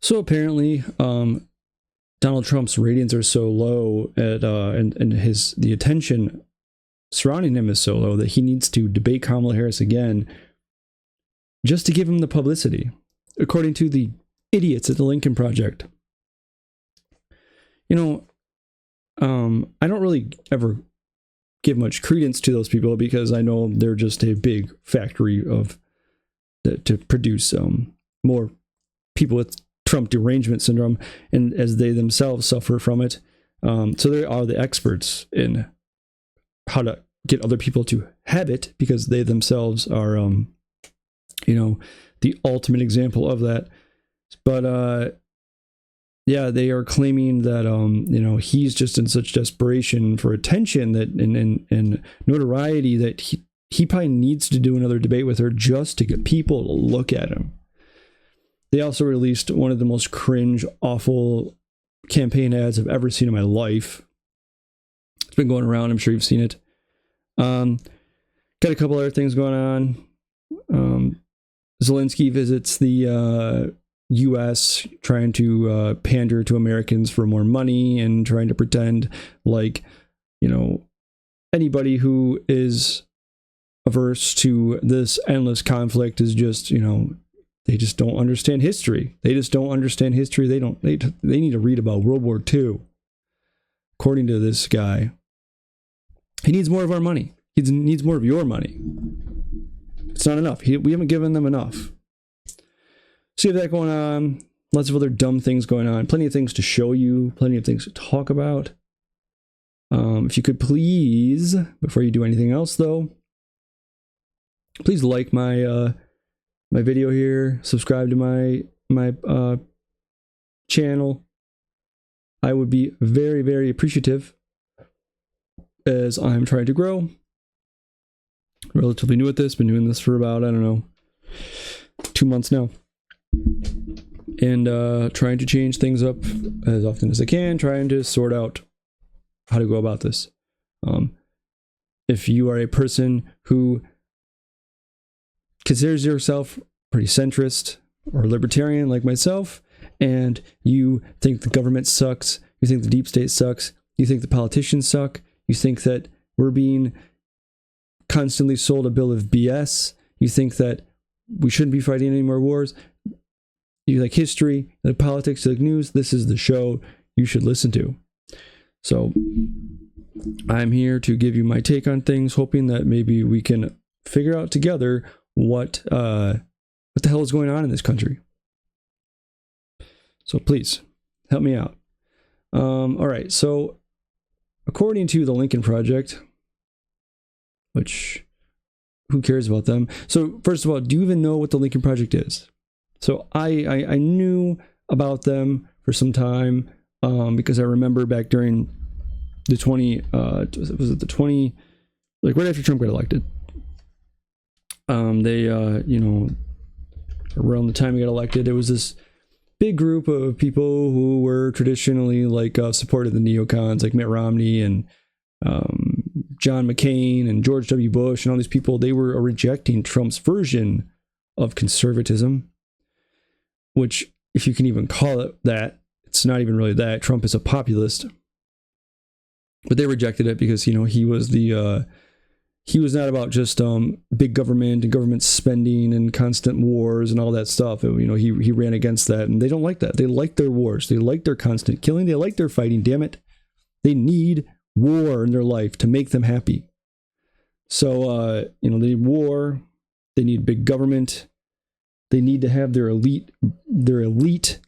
So apparently, Donald Trump's ratings are so low at and the attention surrounding him is so low that he needs to debate Kamala Harris again just to give him the publicity, according to the idiots at the Lincoln Project. You know, I don't really ever give much credence to those people because I know they're just a big factory to produce more people with Trump derangement syndrome, and as they themselves suffer from it. So they are the experts in how to get other people to have it because they themselves are, the ultimate example of that. But yeah, they are claiming that he's just in such desperation for attention that and notoriety that he probably needs to do another debate with her just to get people to look at him. They also released one of the most cringe, awful campaign ads I've ever seen in my life. It's been going around. I'm sure you've seen it. Got a couple other things going on. Zelensky visits the U.S. trying to pander to Americans for more money and trying to pretend like, anybody who is averse to this endless conflict is just, they just don't understand history. They just don't understand history. They need to read about World War II. According to this guy, he needs more of our money. He needs more of your money. It's not enough. We haven't given them enough. So you have that going on. Lots of other dumb things going on. Plenty of things to show you. Plenty of things to talk about. If you could please, before you do anything else though, please like my video here. Subscribe to my channel. I would be very, very appreciative as I'm trying to grow. Relatively new at this. Been doing this for about, 2 months now. And trying to change things up as often as I can. Trying to sort out how to go about this. If you are a person who considers yourself pretty centrist or libertarian like myself, and you think the government sucks, you think the deep state sucks, you think the politicians suck, you think that we're being constantly sold a bill of BS, you think that we shouldn't be fighting any more wars, you like history, you like politics, you like news, this is the show you should listen to. So I'm here to give you my take on things, hoping that maybe we can figure out together what the hell is going on in this country. So please help me out. All right. So according to the Lincoln Project, which who cares about them? So first of all, do you even know what the Lincoln Project is? So I knew about them for some time because I remember back during the right after Trump got elected. They around the time he got elected, there was this big group of people who were traditionally supported the neocons, like Mitt Romney and John McCain and George W. Bush and all these people. They were rejecting Trump's version of conservatism, which, if you can even call it that, it's not even really that. Trump is a populist. But they rejected it because, he was not about just big government and government spending and constant wars and all that stuff. He ran against that, and they don't like that. They like their wars. They like their constant killing. They like their fighting. Damn it. They need war in their life to make them happy. So, they need war. They need big government. They need to have their elite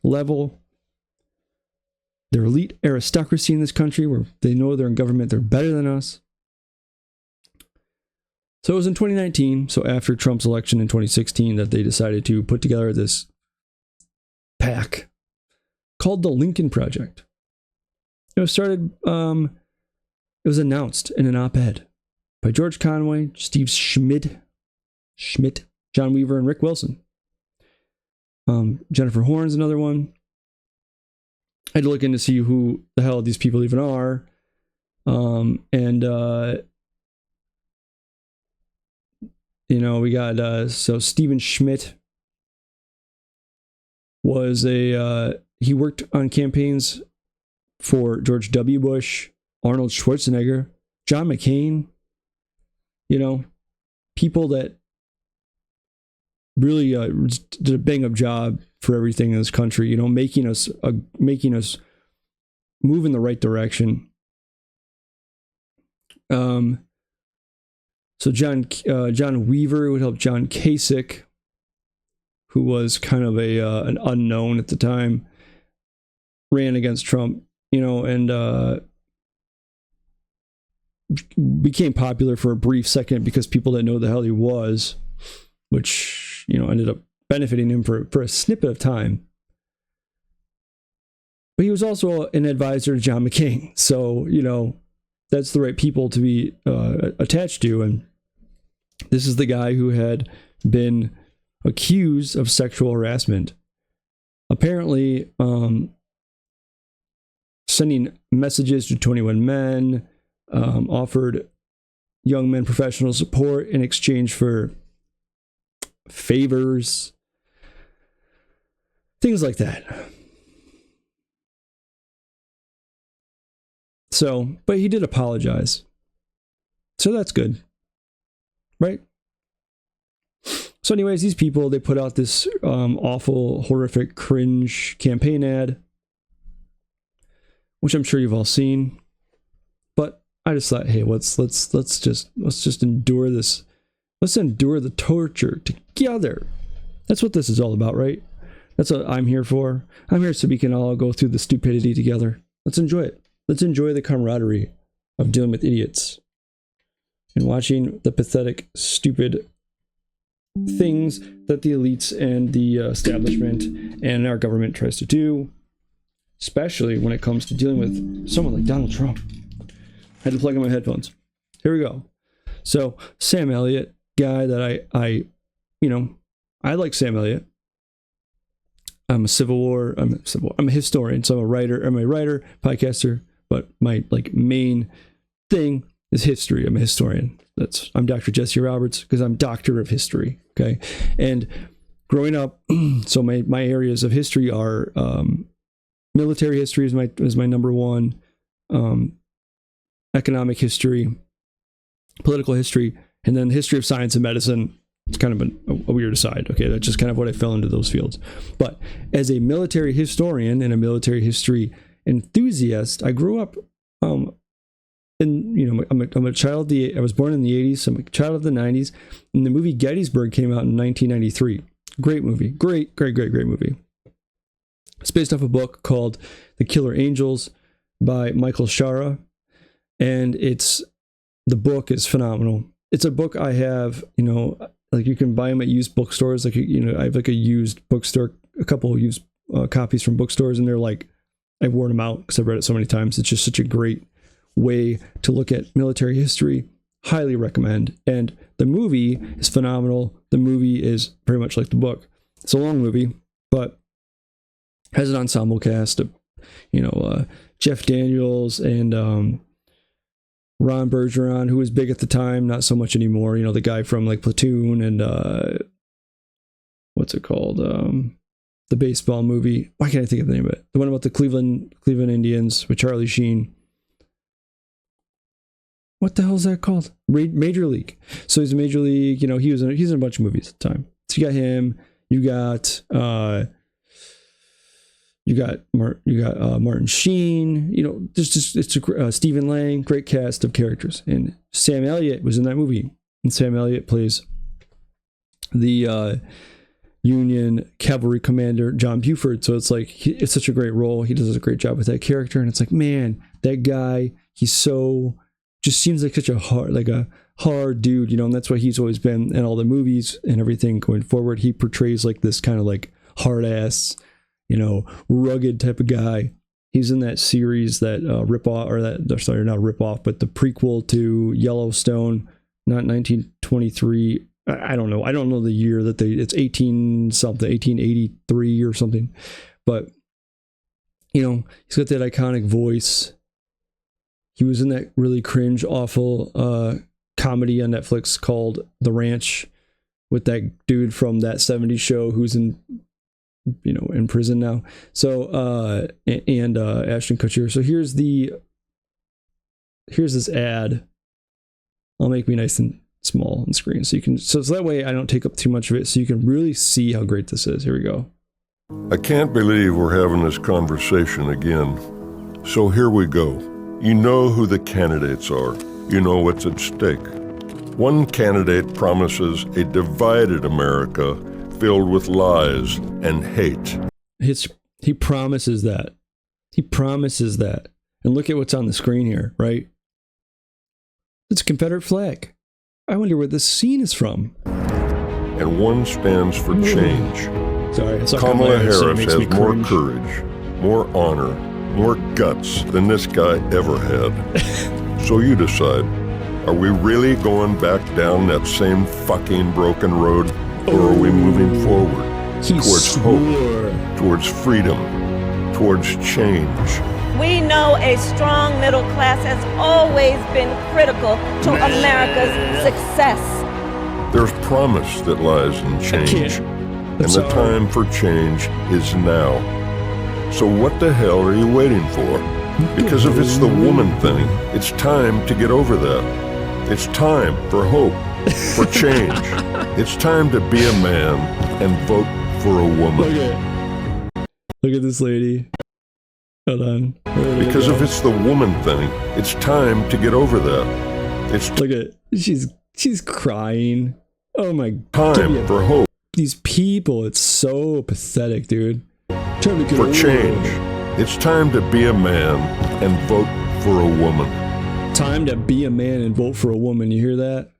level, their elite aristocracy in this country where they know they're in government. They're better than us. So it was in 2019, so after Trump's election in 2016, that they decided to put together this PAC called the Lincoln Project. It was announced in an op-ed by George Conway, Steve Schmidt, John Weaver, and Rick Wilson. Jennifer Horn's another one. I had to look in to see who the hell these people even are. We got, so Stephen Schmidt was he worked on campaigns for George W. Bush, Arnold Schwarzenegger, John McCain, people that really did a bang up job for everything in this country, making us move in the right direction. So John Weaver would help John Kasich, who was kind of an unknown at the time, ran against Trump, and became popular for a brief second because people didn't know who the hell he was, which, ended up benefiting him for a snippet of time. But he was also an advisor to John McCain. So, that's the right people to be attached to. And this is the guy who had been accused of sexual harassment. Apparently, sending messages to 21 men, offered young men professional support in exchange for favors, things like that. So, but he did apologize. So that's good. Right? So anyways, these people, they put out this awful, horrific, cringe campaign ad, which I'm sure you've all seen. But I just thought, hey, let's just endure this. Let's endure the torture together. That's what this is all about, right? That's what I'm here for. I'm here so we can all go through the stupidity together. Let's enjoy it. Let's enjoy the camaraderie of dealing with idiots and watching the pathetic, stupid things that the elites and the establishment and our government tries to do, especially when it comes to dealing with someone like Donald Trump. I had to plug in my headphones. Here we go. So Sam Elliott, guy that I like Sam Elliott. I'm a historian, so I'm a writer, podcaster, but my main thing is history. I'm a historian. I'm Dr. Jesse Roberts because I'm doctor of history. Okay. And growing up, so my areas of history are military history is my number one, economic history, political history, and then the history of science and medicine. It's kind of a weird aside. Okay, that's just kind of what I fell into those fields. But as a military historian and a military history enthusiast, I grew up I'm a child I was born in the 80s. I'm a child of the 90s. And the movie Gettysburg came out in 1993. Great movie. Great movie. It's based off a book called The Killer Angels by Michael Shara. And the book is phenomenal. It's a book I have, you can buy them at used bookstores. I have a used bookstore, a couple of used copies from bookstores, and they're I've worn them out because I've read it so many times. It's just such a great way to look at military history. Highly recommend. And the movie is phenomenal. The movie is very much like the book. It's a long movie, but has an ensemble cast of, Jeff Daniels and Ron Bergeron, who was big at the time, not so much anymore. The guy from Platoon and what's it called? The baseball movie. Why can't I think of the name of it? The one about the Cleveland Indians with Charlie Sheen. What the hell is that called? Major League. So he's a Major League. He's in a bunch of movies at the time. So you got him. You got Martin Sheen. It's Stephen Lang. Great cast of characters. And Sam Elliott was in that movie. And Sam Elliott plays the Union cavalry commander John Buford. So it's it's such a great role. He does a great job with that character. And it's man, that guy, he's just seems like such a hard dude, and that's why he's always been in all the movies and everything going forward. He portrays this kind of hard ass, rugged type of guy. He's in that series that not rip off, but the prequel to Yellowstone, not 1923. I don't know. I don't know the year that it's 1883 or something, but he's got that iconic voice. He was in that really cringe, awful comedy on Netflix called The Ranch with that dude from that 70s show who's in in prison now. So and Ashton Kutcher. So here's this ad. I'll make me nice and small on screen so that way I don't take up too much of it, so you can really see how great this is. Here we go. I can't believe we're having this conversation again. So here we go. You know who the candidates are. You know what's at stake. One candidate promises a divided America filled with lies and hate. He promises that. He promises that. And look at what's on the screen here, right? It's a Confederate flag. I wonder where this scene is from. And one stands for change. Sorry, Kamala Harris has more courage, more honor, more guts than this guy ever had. So you decide, are we really going back down that same fucking broken road? Or are we moving forward towards hope, towards freedom, towards change? We know a strong middle class has always been critical to America's success. There's promise that lies in change, and the time for change is now. So what the hell are you waiting for? Because if it's the woman thing, it's time to get over that. It's time for hope, for change. It's time to be a man and vote for a woman. Look at this lady. Hold on. Because if it's the woman thing, it's time to get over that. Look at she's crying. Oh my God. Time for hope. These people, it's so pathetic, dude. For change. It's time to be a man and vote for a woman. Time to be a man and vote for a woman. You hear that?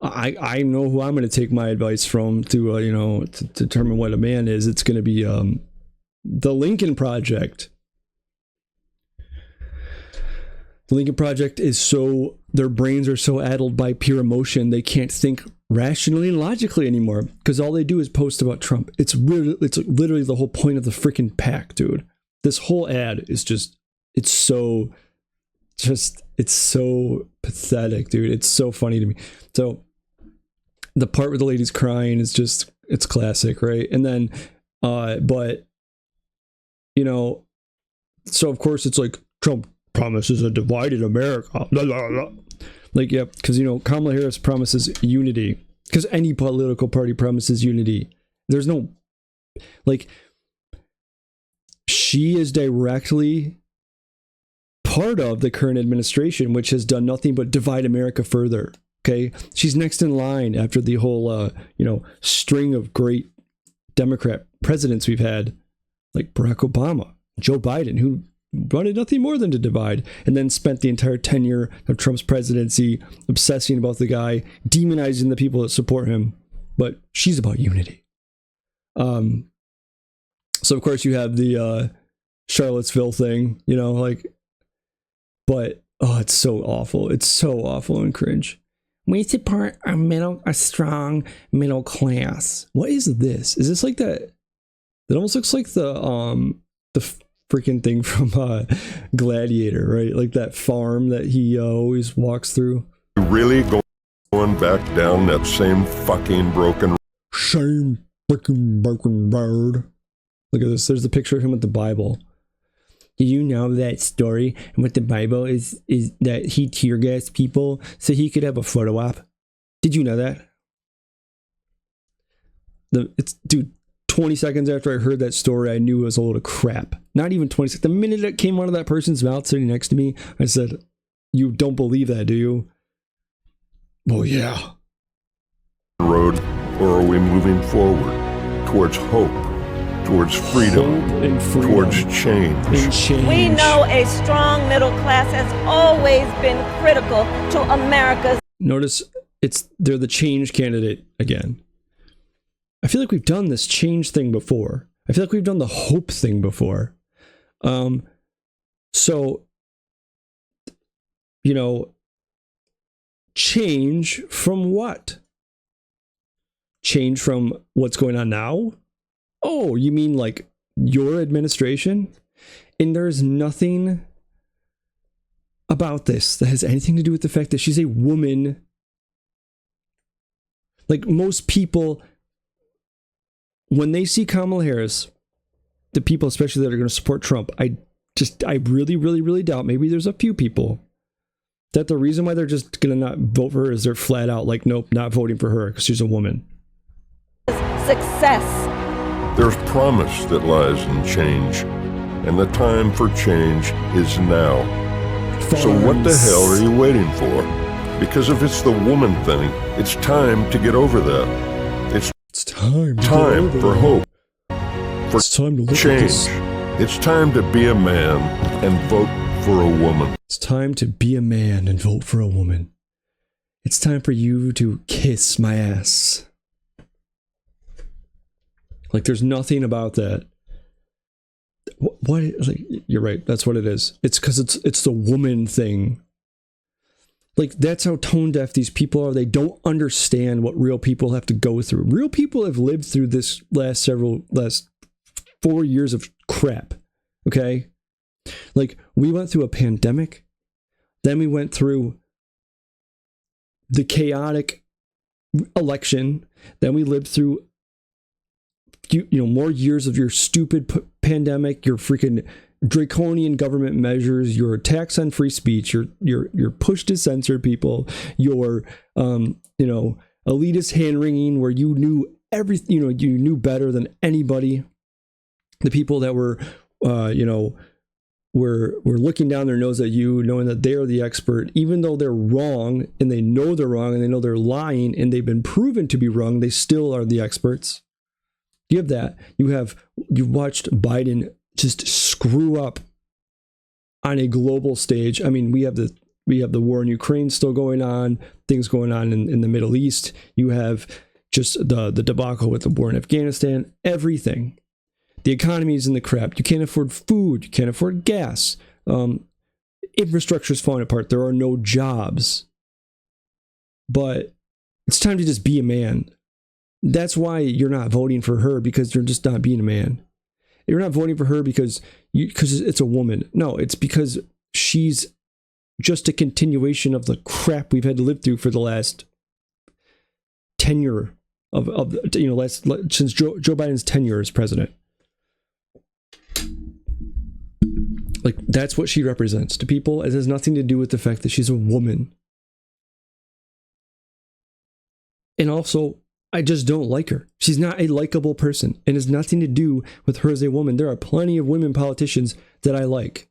I know who I'm going to take my advice from to determine what a man is. It's going to be the Lincoln Project. The Lincoln Project is their brains are so addled by pure emotion they can't think rationally and logically anymore, because all they do is post about Trump. It's literally the whole point of the freaking pack, dude. This whole ad is it's so pathetic, dude. It's so funny to me. So the part where the lady's crying is it's classic, right? And then but so of course it's like Trump promises a divided America. Blah, blah, blah. Like, yeah, because Kamala Harris promises unity, because any political party promises unity. There's no, like, she is directly part of the current administration, which has done nothing but divide America further. Okay, she's next in line after the whole string of great Democrat presidents we've had, like Barack Obama, Joe Biden, who wanted nothing more than to divide, and then spent the entire tenure of Trump's presidency obsessing about the guy, demonizing the people that support him. But she's about unity. So of course you have the Charlottesville thing, but it's so awful. It's so awful and cringe. We support a strong middle class. What is this? Is this like that? It almost looks like the freaking thing from Gladiator, right? Like that farm that he always walks through. Really going back down that same fucking broken road. Look at this. There's the picture of him with the Bible. Do you know that story? And what the Bible is that he tear gassed people so he could have a photo op? Did you know that? Dude, 20 seconds after I heard that story, I knew it was a load of crap. Not even 20 seconds. The minute it came out of that person's mouth sitting next to me, I said, you don't believe that, do you? Oh, yeah. Road, or are we moving forward towards hope, towards freedom, towards change? We know a strong middle class has always been critical to America's. Notice they're the change candidate again. I feel like we've done this change thing before. I feel like we've done the hope thing before. So, change from what? Change from what's going on now? Oh, you mean like your administration? And there's nothing about this that has anything to do with the fact that she's a woman. Like most people when they see Kamala Harris, the people especially that are going to support Trump, I really, really, really doubt, maybe there's a few people, that the reason why they're just going to not vote for her is they're flat out like, nope, not voting for her because she's a woman. Success. There's promise that lies in change, and the time for change is now. So what the hell are you waiting for? Because if it's the woman thing, it's time to get over that. It's time for hope, for it's time to look change. at this. It's time to be a man and vote for a woman. It's time to be a man and vote for a woman. It's time for you to kiss my ass. Like, there's nothing about that. What? Like, you're right. That's what it is. It's because it's the woman thing. Like, that's how tone deaf these people are. They don't understand what real people have to go through. Real people have lived through this last 4 years of crap. Okay? Like, we went through a pandemic. Then we went through the chaotic election. Then we lived through more years of your stupid pandemic, your freaking draconian government measures, your attacks on free speech, your push to censor people, your elitist hand wringing where you knew everything, you knew better than anybody. The people that were looking down their nose at you, knowing that they're the expert, even though they're wrong and they know they're wrong and they know they're lying and they've been proven to be wrong, they still are the experts. You have that. You've watched Biden just screw up on a global stage. I mean, we have the war in Ukraine still going on, things going on in the Middle East. You have just the debacle with the war in Afghanistan, everything. The economy is in the crap. You can't afford food. You can't afford gas. Infrastructure is falling apart. There are no jobs. But it's time to just be a man. That's why you're not voting for her, because you're just not being a man. You're not voting for her because it's a woman. No, it's because she's just a continuation of the crap we've had to live through for the last tenure since Joe Biden's tenure as president. Like, that's what she represents to people. It has nothing to do with the fact that she's a woman. And also, I just don't like her. She's not a likable person, and has nothing to do with her as a woman. There are plenty of women politicians that I like.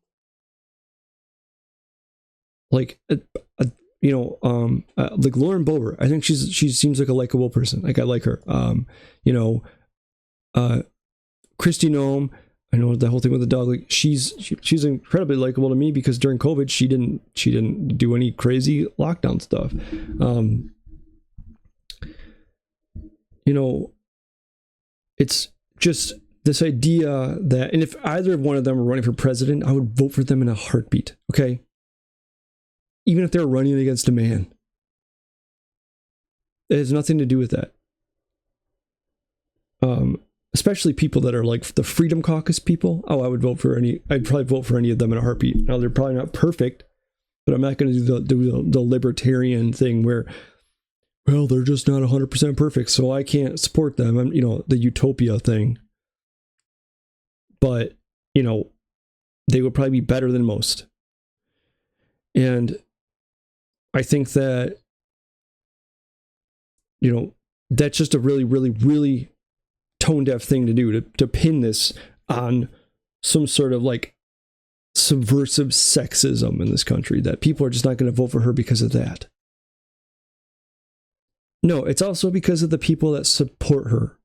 Like Lauren Boebert. I think she seems like a likable person. Like, I like her. Kristi Noem. I know the whole thing with the dog. Like, she's incredibly likable to me because during COVID she didn't do any crazy lockdown stuff. It's just this idea that, and if either one of them were running for president, I would vote for them in a heartbeat. Okay, even if they're running against a man, it has nothing to do with that. Especially people that are like the Freedom Caucus people. Oh, I'd probably vote for any of them in a heartbeat. Now, they're probably not perfect, but I'm not going to do the libertarian thing where, well, they're just not 100% perfect, so I can't support them. I'm, the utopia thing. But, they would probably be better than most. And I think that, that's just a really, really, really tone-deaf thing to do, to pin this on some sort of like subversive sexism in this country, that people are just not going to vote for her because of that. No, it's also because of the people that support her.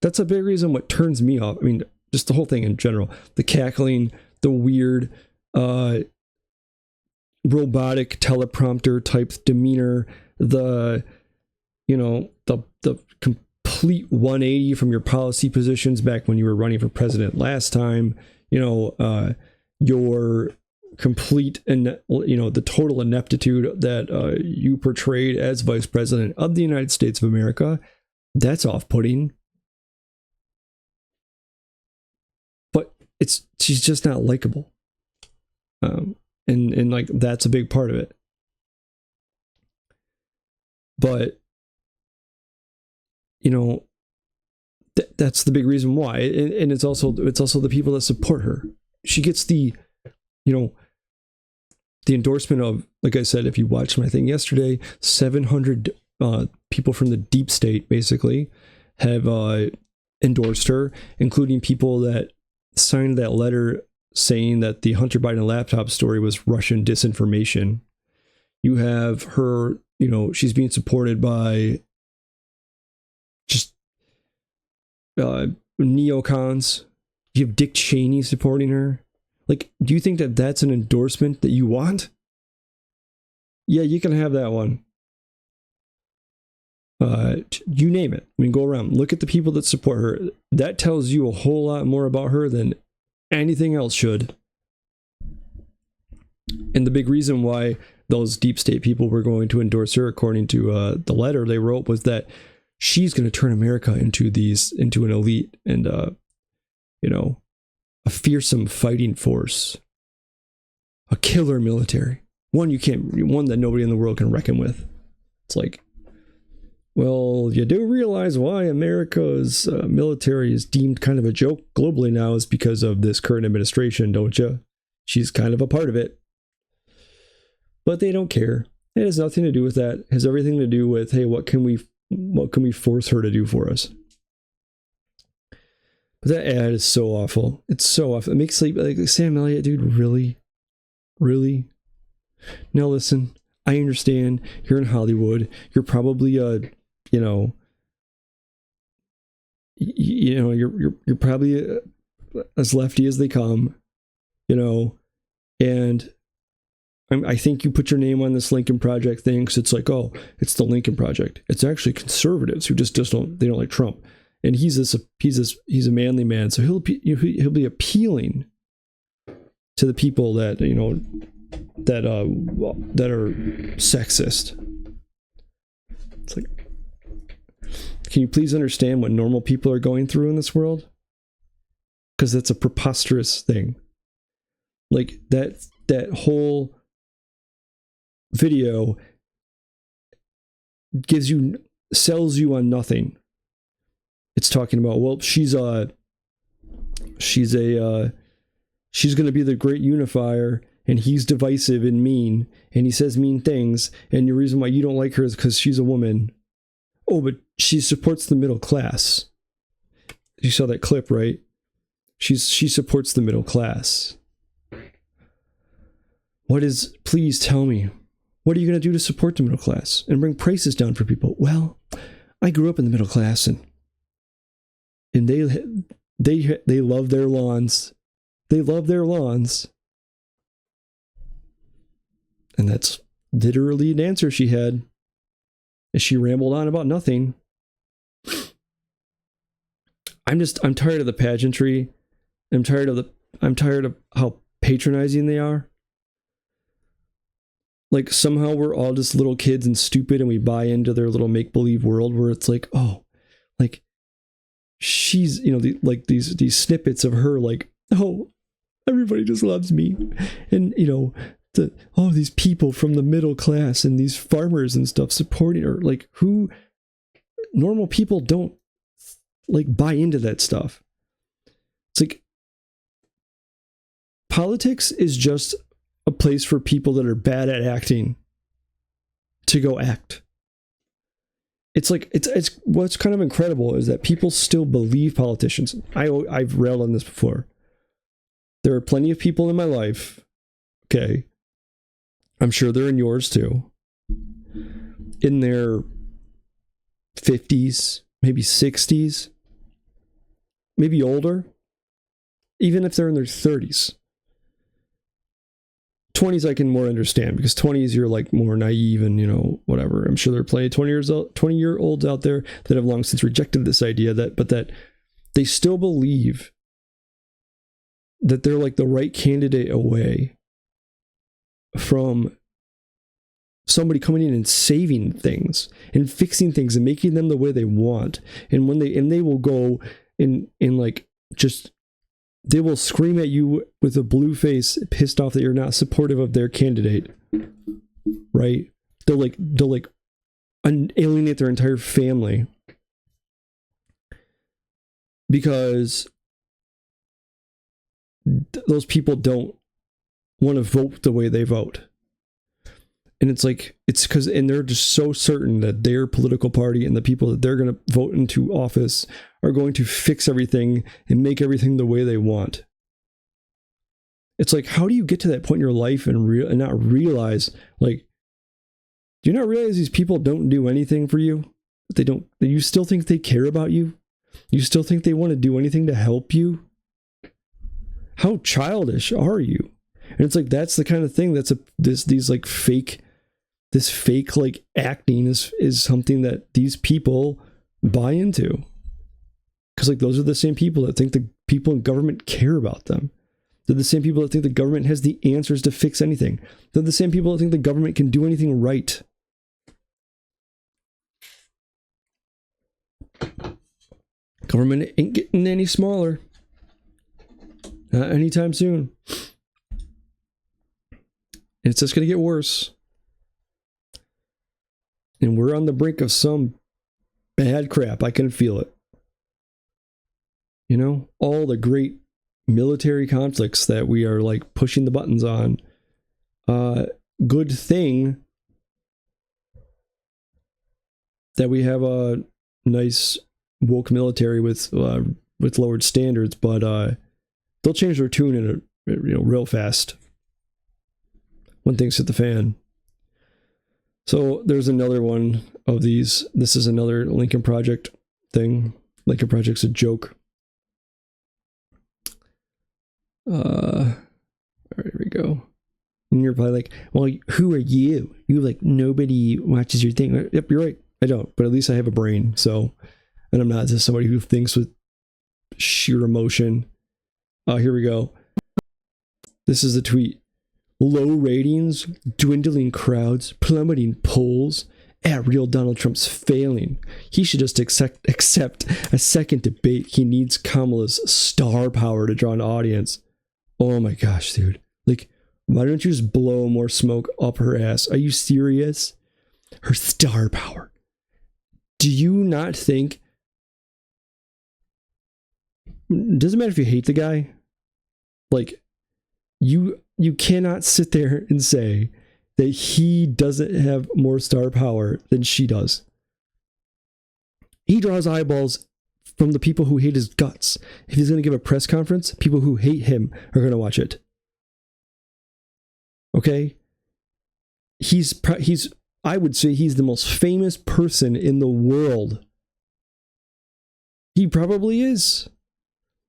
That's a big reason what turns me off. I mean, just the whole thing in general. The cackling, the weird, robotic teleprompter type demeanor, the complete 180 from your policy positions back when you were running for president last time, your complete and the total ineptitude that you portrayed as vice president of the United States of America. That's off-putting. But she's just not likable. And like, that's a big part of it. But that's the big reason why. And it's also the people that support her. She gets the, the endorsement of, like I said, if you watched my thing yesterday, 700 people from the deep state basically have endorsed her, including people that signed that letter saying that the Hunter Biden laptop story was Russian disinformation. You have her, she's being supported by just neocons. You have Dick Cheney supporting her. Like, do you think that that's an endorsement that you want? Yeah, you can have that one. You name it. I mean, go around. Look at the people that support her. That tells you a whole lot more about her than anything else should. And the big reason why those deep state people were going to endorse her, according to the letter they wrote, was that she's going to turn America into an elite and a fearsome fighting force, a killer military, one that nobody in the world can reckon with. It's like, well, you do realize why America's military is deemed kind of a joke globally now is because of this current administration, don't you? She's kind of a part of it. But they don't care. It has nothing to do with that. It has everything to do with, hey, what can we force her to do for us? But that ad is so awful. It's so awful. It makes like Sam Elliott, dude, really? Really? Now listen, I understand you're in Hollywood. You're probably you're probably as lefty as they come, and I think you put your name on this Lincoln Project thing because it's like, oh, it's the Lincoln Project. It's actually conservatives who just don't like Trump, and he's a manly man, so he'll be appealing to the people that that are sexist. It's like, can you please understand what normal people are going through in this world? Because that's a preposterous thing. Like that whole video sells you on nothing. It's talking about, well, she's going to be the great unifier, and he's divisive and mean, and he says mean things, and the reason why you don't like her is because she's a woman. Oh, but she supports the middle class. You saw that clip, right? She supports the middle class. Please tell me, what are you going to do to support the middle class and bring prices down for people? Well, I grew up in the middle class, and they love their lawns. They love their lawns. And that's literally an answer she had. And she rambled on about nothing. I'm tired of the pageantry. I'm tired of how patronizing they are. Like, somehow we're all just little kids and stupid, and we buy into their little make-believe world where it's like, oh, like, she's, these snippets of her, like, oh, everybody just loves me. And, these people from the middle class and these farmers and stuff supporting her. Like, who? Normal people don't, buy into that stuff. It's like, politics is just a place for people that are bad at acting to go act. It's like, it's what's kind of incredible is that people still believe politicians. I've railed on this before. There are plenty of people in my life, okay, I'm sure they're in yours too, in their 50s, maybe 60s, maybe older, even if they're in their 30s. 20s I can more understand, because 20s you're like more naive and whatever. I'm sure there are plenty of 20-year-olds out there that have long since rejected this idea that they still believe that they're like the right candidate away from somebody coming in and saving things and fixing things and making them the way they want. And they will go in like, just, they will scream at you with a blue face, pissed off that you're not supportive of their candidate, right? They'll alienate their entire family because those people don't want to vote the way they vote. And it's like, it's because, and they're just so certain that their political party and the people that they're going to vote into office are going to fix everything and make everything the way they want. It's like, how do you get to that point in your life and not realize, like, do you not realize these people don't do anything for you? You still think they care about you? You still think they want to do anything to help you? How childish are you? And it's like, that's the kind of thing that's this fake like acting is something that these people buy into. Because like, those are the same people that think the people in government care about them. They're the same people that think the government has the answers to fix anything. They're the same people that think the government can do anything right. Government ain't getting any smaller. Not anytime soon. It's just going to get worse. And we're on the brink of some bad crap. I can feel it. You know, all the great military conflicts that we are like pushing the buttons on. Good thing that we have a nice woke military with lowered standards, but they'll change their tune in real fast when things hit the fan. So there's another one of these. This is another Lincoln Project thing. Lincoln Project's a joke. All right, here we go. And you're probably like, well, who are you? You're like, nobody watches your thing. Yep, you're right. I don't, but at least I have a brain. So, and I'm not just somebody who thinks with sheer emotion. Here we go. This is a tweet. Low ratings, dwindling crowds, plummeting polls. Real Donald Trump's failing. He should just accept a second debate. He needs Kamala's star power to draw an audience. Oh my gosh, dude. Like, why don't you just blow more smoke up her ass? Are you serious? Her star power. Do you not think... Doesn't matter if you hate the guy. Like, you cannot sit there and say that he doesn't have more star power than she does. He draws eyeballs from the people who hate his guts. If he's going to give a press conference, people who hate him are going to watch it. Okay? I would say he's the most famous person in the world. He probably is.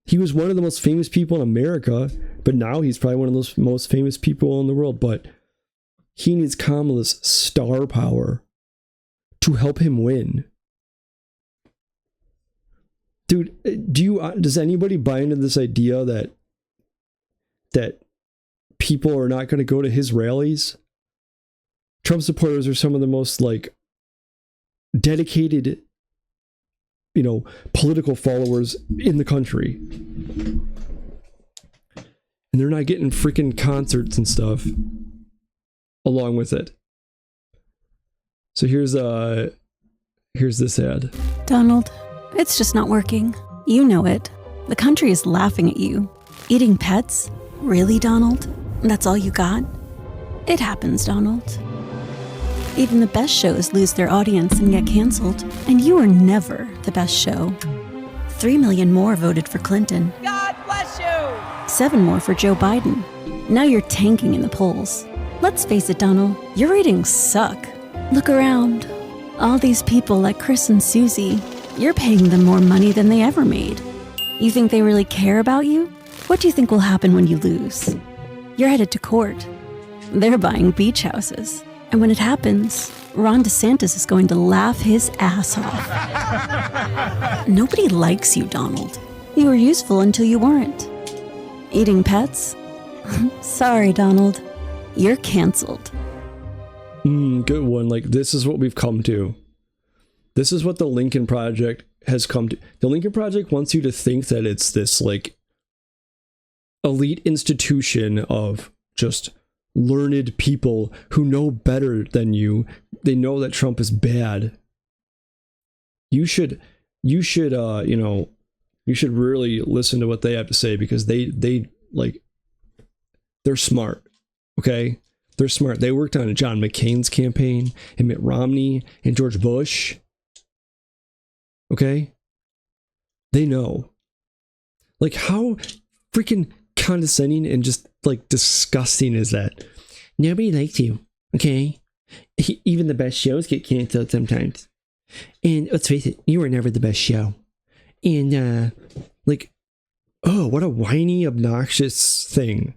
He was one of the most famous people in America, but now he's probably one of those most famous people in the world. But he needs Kamala's star power to help him win. Dude, does anybody buy into this idea that people are not going to go to his rallies? Trump supporters are some of the most like dedicated, political followers in the country. And they're not getting freaking concerts and stuff along with it. So here's this ad. Donald, it's just not working. You know it. The country is laughing at you. Eating pets? Really, Donald? That's all you got? It happens, Donald. Even the best shows lose their audience and get canceled. And you are never the best show. 3 million more voted for Clinton. God bless you! 7 more for Joe Biden. Now you're tanking in the polls. Let's face it, Donald, your ratings suck. Look around. All these people like Chris and Susie, you're paying them more money than they ever made. You think they really care about you? What do you think will happen when you lose? You're headed to court. They're buying beach houses. And when it happens, Ron DeSantis is going to laugh his ass off. Nobody likes you, Donald. You were useful until you weren't. Eating pets? Sorry, Donald. You're canceled. Good one. Like, this is what we've come to. This is what the Lincoln Project has come to. The Lincoln Project wants you to think that it's this, like, elite institution of just learned people who know better than you. They know that Trump is bad. You should You should really listen to what they have to say, because they're smart. Okay, they're smart. They worked on John McCain's campaign and Mitt Romney and George Bush. Okay, they know. Like, how freaking condescending and just like disgusting is that? Nobody likes you. Okay, even the best shows get canceled sometimes. And let's face it, you were never the best show. And like, oh, what a whiny, obnoxious thing.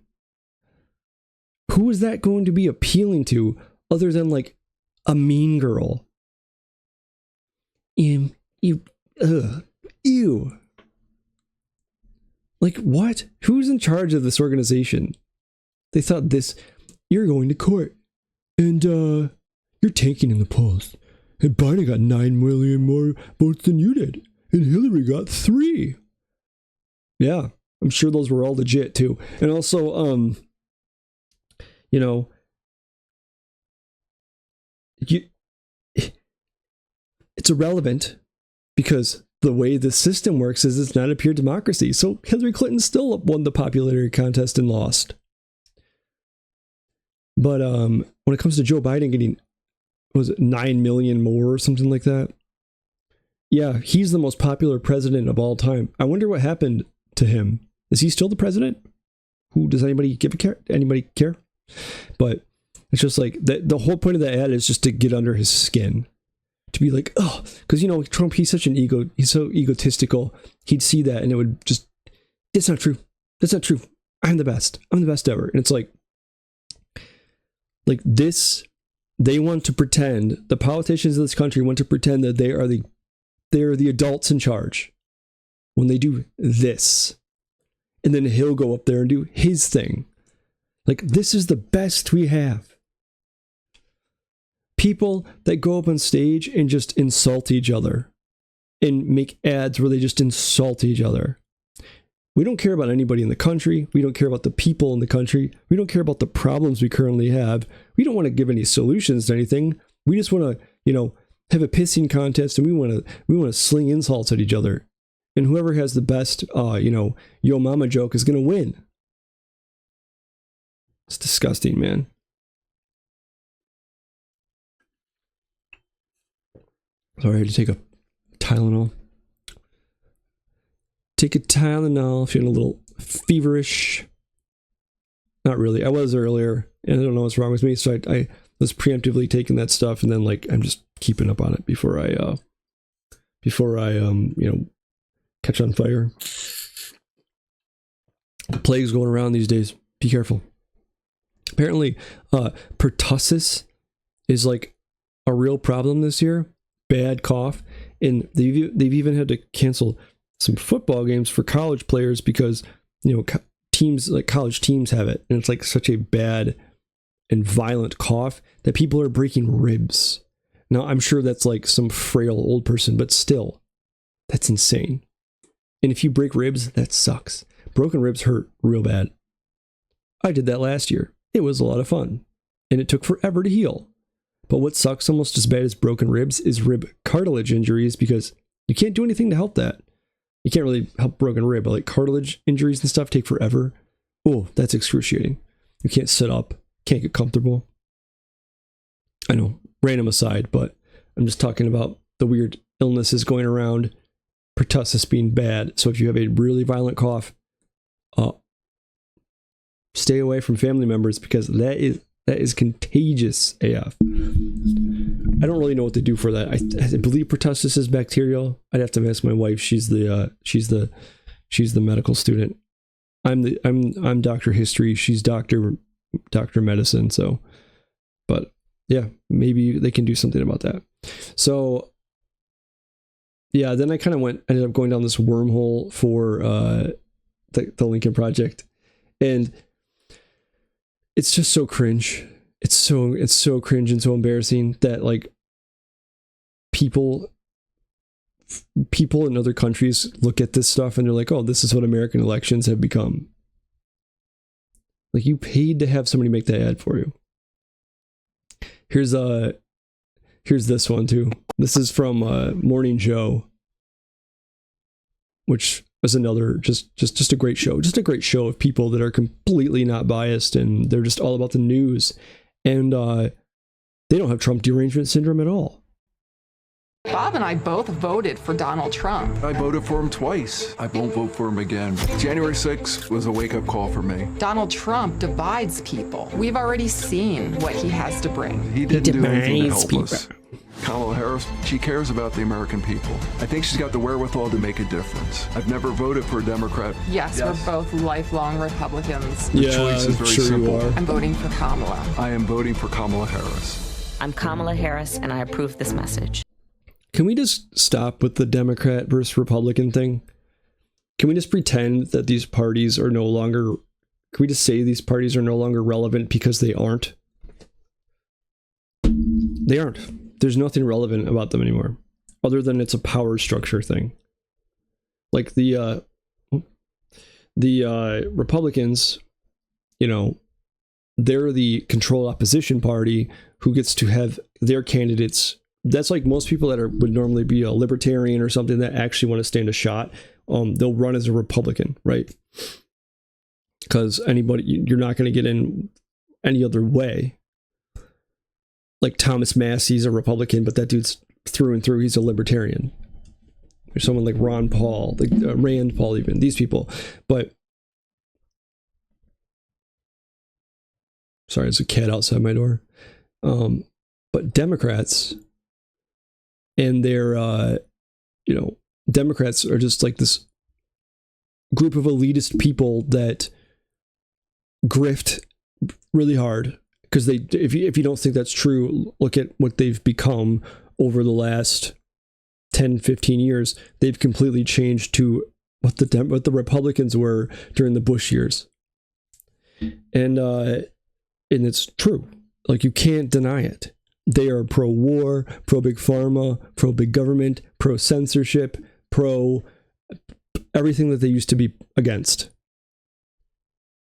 Who is that going to be appealing to other than like a mean girl? Ew. Like, what? Who's in charge of this organization? They thought you're going to court and you're tanking in the polls. And Biden got 9 million more votes than you did. And Hillary got 3. Yeah, I'm sure those were all legit too. And also, it's irrelevant, because the way the system works is it's not a pure democracy. So Hillary Clinton still won the popularity contest and lost. But when it comes to Joe Biden getting, was it 9 million more or something like that? Yeah, he's the most popular president of all time. I wonder what happened to him. Is he still the president? Does anybody care? Anybody care? But it's just like the whole point of the ad is just to get under his skin, to be like, oh, because Trump, he's such an he's so egotistical. He'd see that and it would just, it's not true. That's not true. I'm the best ever. And it's like this. They want to pretend, the politicians of this country want to pretend that they are the adults in charge when they do this. And then he'll go up there and do his thing. Like, this is the best we have. People that go up on stage and just insult each other and make ads where they just insult each other. We don't care about anybody in the country. We don't care about the people in the country. We don't care about the problems we currently have. We don't want to give any solutions to anything. We just want to, have a pissing contest, and we want to sling insults at each other. And whoever has the best, yo mama joke is going to win. It's disgusting, man. Sorry, I had to take a Tylenol. Take a Tylenol, feeling a little feverish. Not really. I was earlier, and I don't know what's wrong with me, so I was preemptively taking that stuff, and then I'm just keeping up on it before I catch on fire. Plague's going around these days. Be careful. Apparently, pertussis is like a real problem this year. Bad cough, and they've even had to cancel some football games for college players because teams, like college teams, have it, and it's like such a bad and violent cough that people are breaking ribs. Now, I'm sure that's like some frail old person, but still, that's insane. And if you break ribs, that sucks. Broken ribs hurt real bad. I did that last year. It was a lot of fun, and it took forever to heal. But what sucks almost as bad as broken ribs is rib cartilage injuries, because you can't do anything to help that. You can't really help broken rib, but like cartilage injuries and stuff take forever. Oh, that's excruciating. You can't sit up, can't get comfortable. I know, random aside, but I'm just talking about the weird illnesses going around, pertussis being bad. So if you have a really violent cough, stay away from family members, because that is contagious AF. I don't really know what to do for that. I believe pertussis is bacterial. I'd have to ask my wife. She's the medical student. I'm Dr. History. She's Dr. Medicine. So, but yeah, maybe they can do something about that. So yeah, then I ended up going down this wormhole for the Lincoln Project, and it's just so cringe. It's so cringe and so embarrassing that like people in other countries look at this stuff and they're like, oh, this is what American elections have become. Like, you paid to have somebody make that ad for you. Here's this one too. This is from Morning Joe, which was another just a great show. Just a great show of people that are completely not biased, and they're just all about the news. And they don't have Trump derangement syndrome at all. Bob and I both voted for Donald Trump. I voted for him twice. I won't vote for him again. January 6th was a wake-up call for me. Donald Trump divides people. We've already seen what he has to bring. He didn't do anything to help people. us. Kamala Harris, she cares about the American people. I think she's got the wherewithal to make a difference. I've never voted for a Democrat. Yes, we're both lifelong Republicans. The choice is very simple. I'm voting for Kamala. I am voting for Kamala Harris. I'm Kamala Harris, and I approve this message. Can we just stop with the Democrat versus Republican thing? Can we just pretend that these parties are no longer... Can we just say these parties are no longer relevant because they aren't? They aren't. There's nothing relevant about them anymore, other than it's a power structure thing. Like the Republicans, you know, they're the controlled opposition party who gets to have their candidates. That's like most people that would normally be a libertarian or something that actually want to stand a shot. They'll run as a Republican, right? Because you're not going to get in any other way. Like Thomas Massey's a Republican, but that dude's through and through, he's a libertarian. Or someone like Ron Paul, like Rand Paul, even these people. But sorry, there's a cat outside my door. But Democrats and their, Democrats are just like this group of elitist people that grift really hard. Because if you don't think that's true, look at what they've become over the last 10, 15 years. They've completely changed to what the Republicans were during the Bush years. And it's true. Like, you can't deny it. They are pro-war, pro-big pharma, pro-big government, pro-censorship, pro-everything that they used to be against.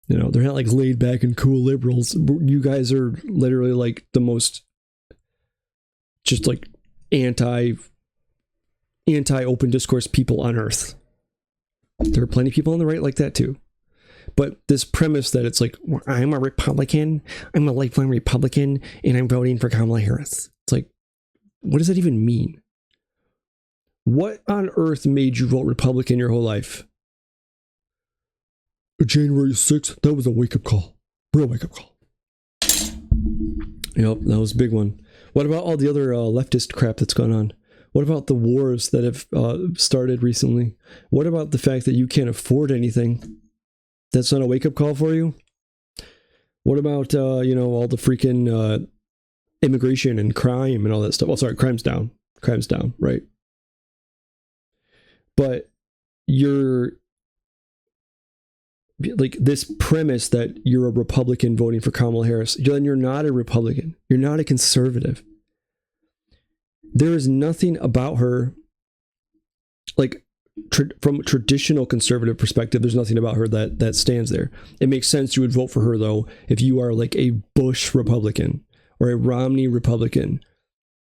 You know, they're not like laid back and cool liberals. You guys are literally like the most just like anti-open discourse people on earth. There are plenty of people on the right like that too. But this premise that it's like, I'm a Republican, I'm a lifelong Republican, and I'm voting for Kamala Harris. It's like, what does that even mean? What on earth made you vote Republican your whole life? January 6th, that was a wake-up call. Real wake-up call. Yep, that was a big one. What about all the other leftist crap that's gone on? What about the wars that have started recently? What about the fact that you can't afford anything? That's not a wake-up call for you? What about, all the freaking immigration and crime and all that stuff? Oh, sorry, crime's down. Crime's down, right? But you're... like this premise that you're a Republican voting for Kamala Harris, then you're not a Republican. You're not a conservative. There is nothing about her, like from a traditional conservative perspective, there's nothing about her that stands there. It makes sense you would vote for her, though, if you are like a Bush Republican or a Romney Republican,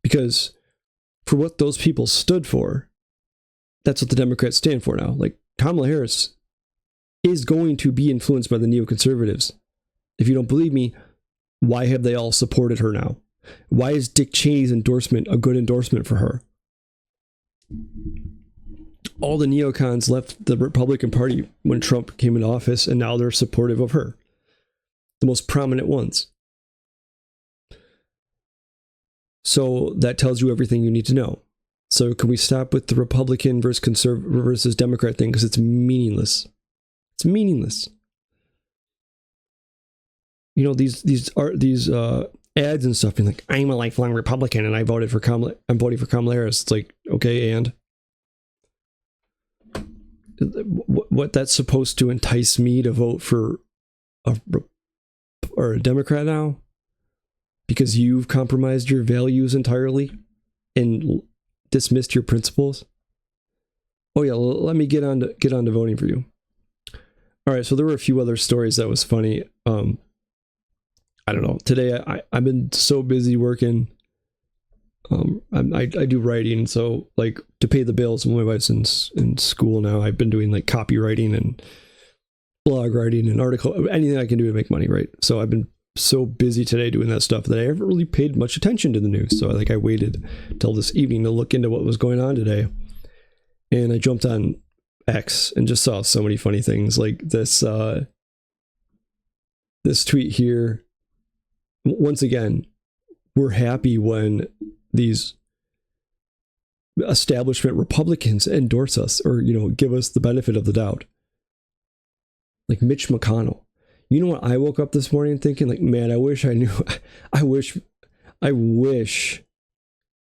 because for what those people stood for, that's what the Democrats stand for now. Like Kamala Harris is going to be influenced by the neoconservatives. If you don't believe me, why have they all supported her now? Why is Dick Cheney's endorsement a good endorsement for her? All the neocons left the Republican Party when Trump came into office, and now they're supportive of her. The most prominent ones. So that tells you everything you need to know. So can we stop with the Republican versus Democrat thing? Because it's meaningless. It's meaningless. You know, these ads and stuff being like, I'm a lifelong Republican and I'm voting for Kamala Harris. It's like, okay, and what that's supposed to entice me to vote for a Democrat now? Because you've compromised your values entirely and dismissed your principles? Oh yeah, let me get on to voting for you. All right, so there were a few other stories that was funny. I don't know. Today I've been so busy working. I do writing, so like to pay the bills. My wife's in school now. I've been doing like copywriting and blog writing and article, anything I can do to make money, right? So I've been so busy today doing that stuff that I haven't really paid much attention to the news. So I waited till this evening to look into what was going on today, and I jumped on X and just saw so many funny things, like this this tweet here. Once again, we're happy when these establishment Republicans endorse us or, give us the benefit of the doubt. Like Mitch McConnell. You know what? I woke up this morning thinking, like, man, I wish I wish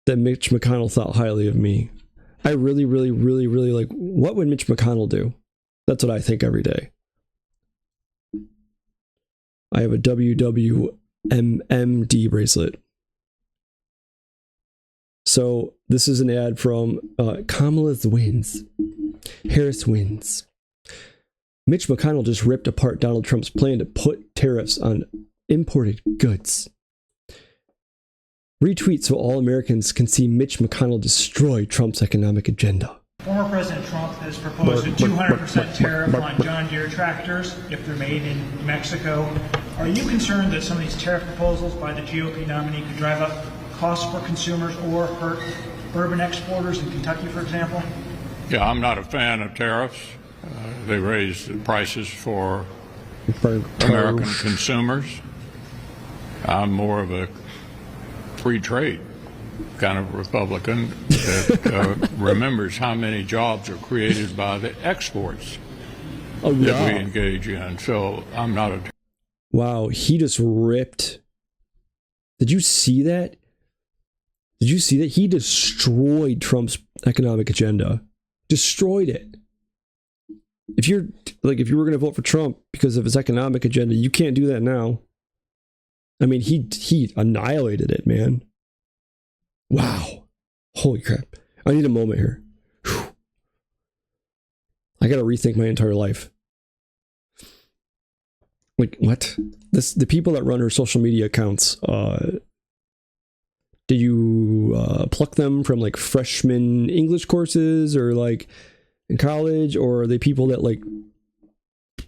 that Mitch McConnell thought highly of me. I really, really, really, really like, what would Mitch McConnell do? That's what I think every day. I have a WWMMD bracelet. So this is an ad from Kamala wins. Harris wins. Mitch McConnell just ripped apart Donald Trump's plan to put tariffs on imported goods. Retweet so all Americans can see Mitch McConnell destroy Trump's economic agenda. Former President Trump has proposed a 200% tariff on John Deere tractors if they're made in Mexico. Are you concerned that some of these tariff proposals by the GOP nominee could drive up costs for consumers or hurt bourbon exporters in Kentucky, for example? Yeah, I'm not a fan of tariffs. They raise the prices for American consumers. I'm more of a free trade kind of Republican that remembers how many jobs are created by the exports that we engage in. So I'm not a... Wow, he just ripped. Did you see that? Did you see that? He destroyed Trump's economic agenda. Destroyed it. If you were going to vote for Trump because of his economic agenda, you can't do that now. I mean, he annihilated it, man. Wow. Holy crap. I need a moment here. Whew. I got to rethink my entire life. Like, what? The people that run her social media accounts, do you pluck them from like freshman English courses or like in college, or are they people that like,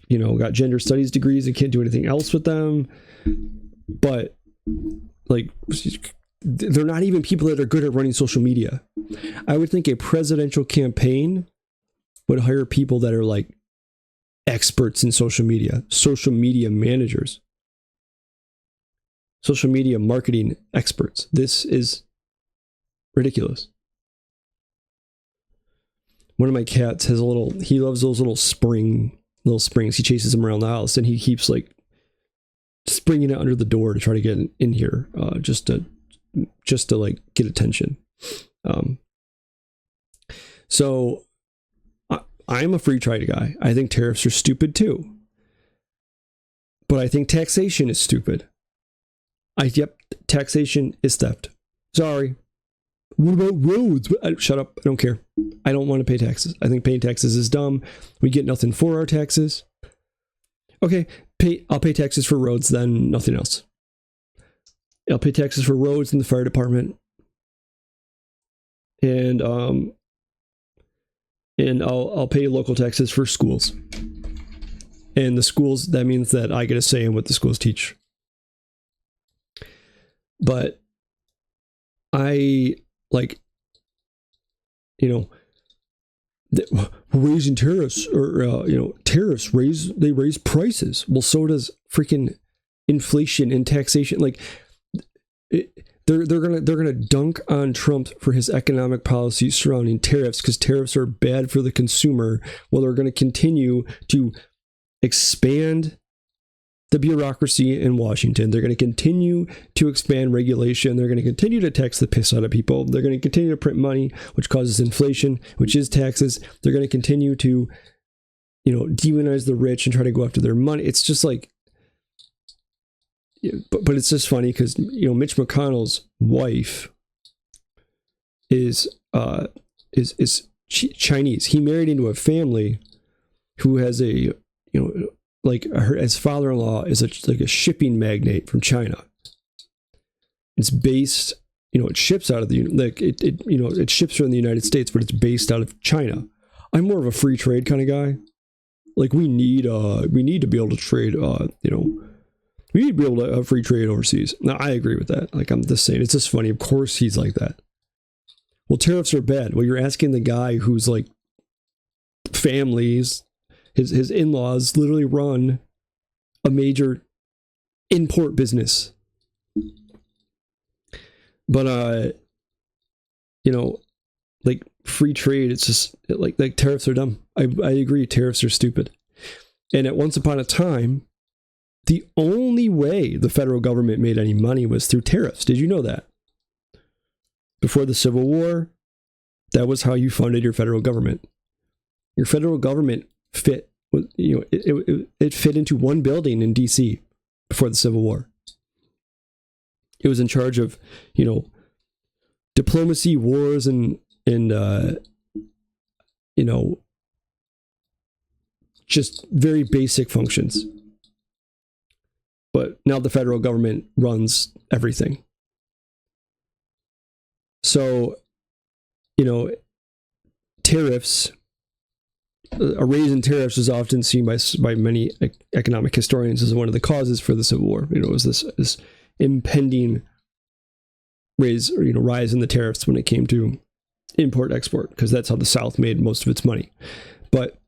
got gender studies degrees and can't do anything else with them? But like, they're not even people that are good at running social media. I would think a presidential campaign would hire people that are like experts in social media managers, social media marketing experts. This is ridiculous. One of my cats has he loves those little springs. He chases them around the house and he keeps like springing it under the door to try to get in here, just to like get attention. So I'm a free trade guy. I think tariffs are stupid too. But I think taxation is stupid. Taxation is theft. Sorry. What about roads? Shut up. I don't care. I don't want to pay taxes. I think paying taxes is dumb. We get nothing for our taxes. Okay, I'll pay taxes for roads, then nothing else. I'll pay taxes for roads in the fire department. And I'll pay local taxes for schools. And the schools, that means that I get a say in what the schools teach. But I raising tariffs or tariffs raise prices. Well, so does freaking inflation and taxation. Like they're gonna dunk on Trump for his economic policies surrounding tariffs because tariffs are bad for the consumer. Well, they're going to continue to expand the bureaucracy in Washington. They're going to continue to expand regulation. They're going to continue to tax the piss out of people. They're going to continue to print money, which causes inflation, which is taxes. They're going to continue to, demonize the rich and try to go after their money. It's just like, but it's just funny because, Mitch McConnell's wife is Chinese. He married into a family who has a, his father-in-law is a shipping magnate from China. It's based it ships out of it ships from the United States, but it's based out of China. I'm more of a free trade kind of guy. Like we need to be able to trade, we need to be able to have free trade overseas. Now I agree with that. Like I'm just saying, it's just funny. Of course he's like that. Well, tariffs are bad. Well, you're asking the guy who's like families, his in-laws literally run a major import business. But like free trade, it's just like tariffs are dumb. I agree, tariffs are stupid. And at once upon a time, the only way the federal government made any money was through tariffs. Did you know that? Before the Civil War, that was how you funded your federal government. Your federal government fit, it fit into one building in DC before the Civil War. It was in charge of, diplomacy, wars, and just very basic functions. But now the federal government runs everything. So, tariffs, a raise in tariffs is often seen by many economic historians as one of the causes for the Civil War. It was this impending rise in the tariffs when it came to import-export, because that's how the South made most of its money. But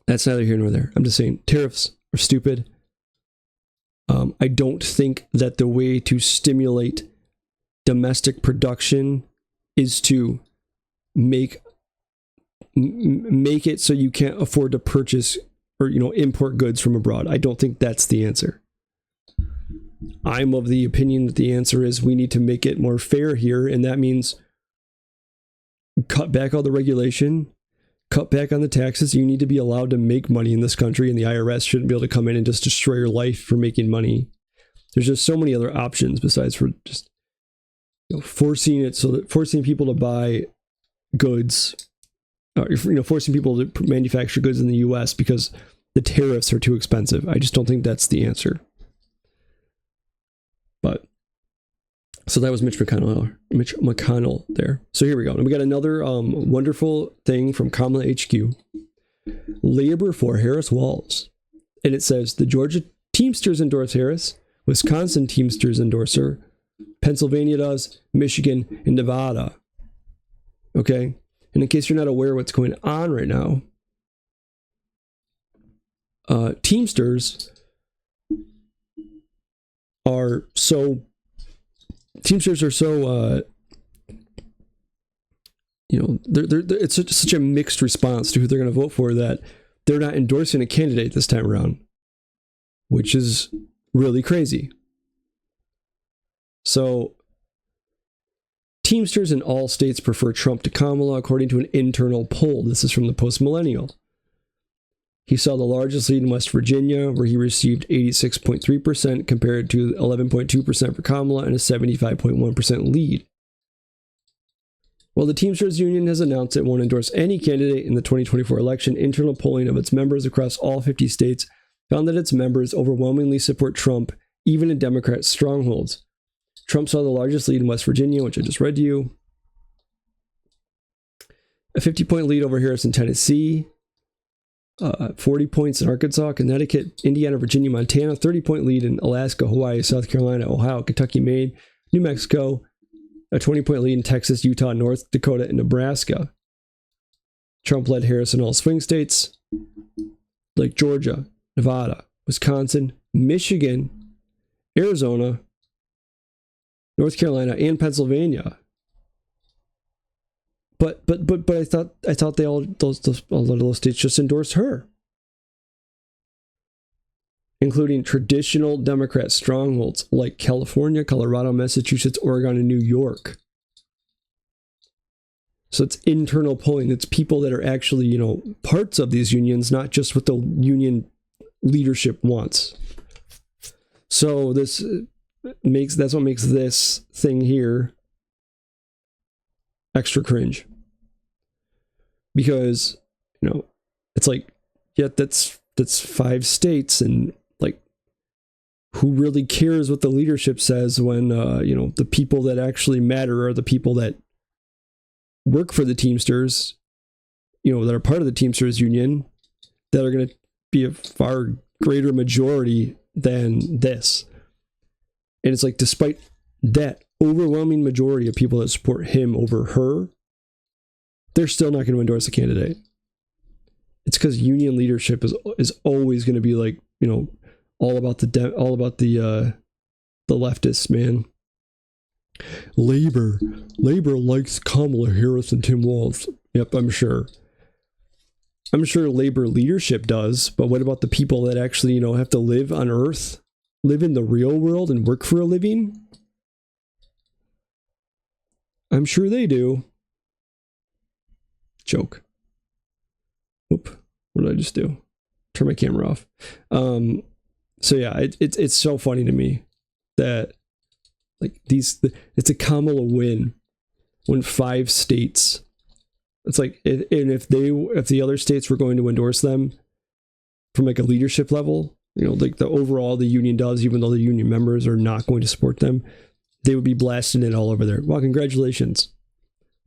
that's neither here nor there. I'm just saying tariffs are stupid. I don't think that the way to stimulate domestic production is to make it so you can't afford to purchase or import goods from abroad. I don't think that's the answer. I'm of the opinion that the answer is we need to make it more fair here, and that means cut back all the regulation, cut back on the taxes. You need to be allowed to make money in this country, and the IRS shouldn't be able to come in and just destroy your life for making money. There's just so many other options besides for just forcing people to buy goods, forcing people to manufacture goods in the U.S. because the tariffs are too expensive. I just don't think that's the answer. But so that was Mitch McConnell there. So here we go. And we got another wonderful thing from Kamala HQ. Labor for Harris Walls. And it says the Georgia Teamsters endorse Harris, Wisconsin Teamsters endorse her, Pennsylvania does, Michigan, and Nevada. Okay? And in case you're not aware of what's going on right now, Teamsters are so it's such a mixed response to who they're going to vote for that they're not endorsing a candidate this time around, which is really crazy. So Teamsters in all states prefer Trump to Kamala, according to an internal poll. This is from the Post Millennial. He saw the largest lead in West Virginia, where he received 86.3% compared to 11.2% for Kamala and a 75.1% lead. While the Teamsters Union has announced it won't endorse any candidate in the 2024 election, internal polling of its members across all 50 states found that its members overwhelmingly support Trump, even in Democrat strongholds. Trump saw the largest lead in West Virginia, which I just read to you. A 50-point lead over Harris in Tennessee. 40 points in Arkansas, Connecticut, Indiana, Virginia, Montana. 30-point lead in Alaska, Hawaii, South Carolina, Ohio, Kentucky, Maine, New Mexico. A 20-point lead in Texas, Utah, North Dakota, and Nebraska. Trump led Harris in all swing states like Georgia, Nevada, Wisconsin, Michigan, Arizona, North Carolina, and Pennsylvania. But I thought all of those states just endorsed her, including traditional Democrat strongholds like California, Colorado, Massachusetts, Oregon, and New York. So it's internal polling. It's people that are actually, parts of these unions, not just what the union leadership wants. So that's what makes this thing here extra cringe, because it's like, yeah, that's 5 states, and like, who really cares what the leadership says when, the people that actually matter are the people that work for the Teamsters, that are part of the Teamsters union, that are going to be a far greater majority than this. And it's like, despite that overwhelming majority of people that support him over her, they're still not going to endorse the candidate. It's because union leadership is always going to be like, all about the leftists, man. Labor likes Kamala Harris and Tim Walz. Yep, I'm sure labor leadership does, but what about the people that actually, have to live on Earth, live in the real world and work for a living? I'm sure they do. Joke. Oop, what did I just do? Turn my camera off. So yeah, it's so funny to me that like it's a Kamala win when 5 states. It's like, and if the other states were going to endorse them from like a leadership level, like the overall the union does, even though the union members are not going to support them, they would be blasting it all over there. Well, congratulations.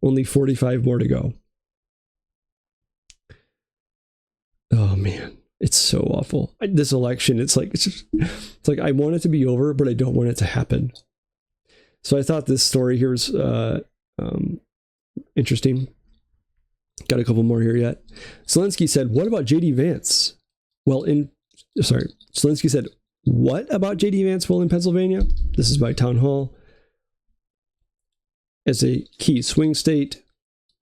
Only 45 more to go. Oh man, it's so awful. This election, it's like I want it to be over, but I don't want it to happen. So I thought this story here was interesting. Got a couple more here yet. Zelensky said, "What about JD Vance?" Zelensky said, "What about JD Vance while in Pennsylvania?" This is by Town Hall. As a key swing state,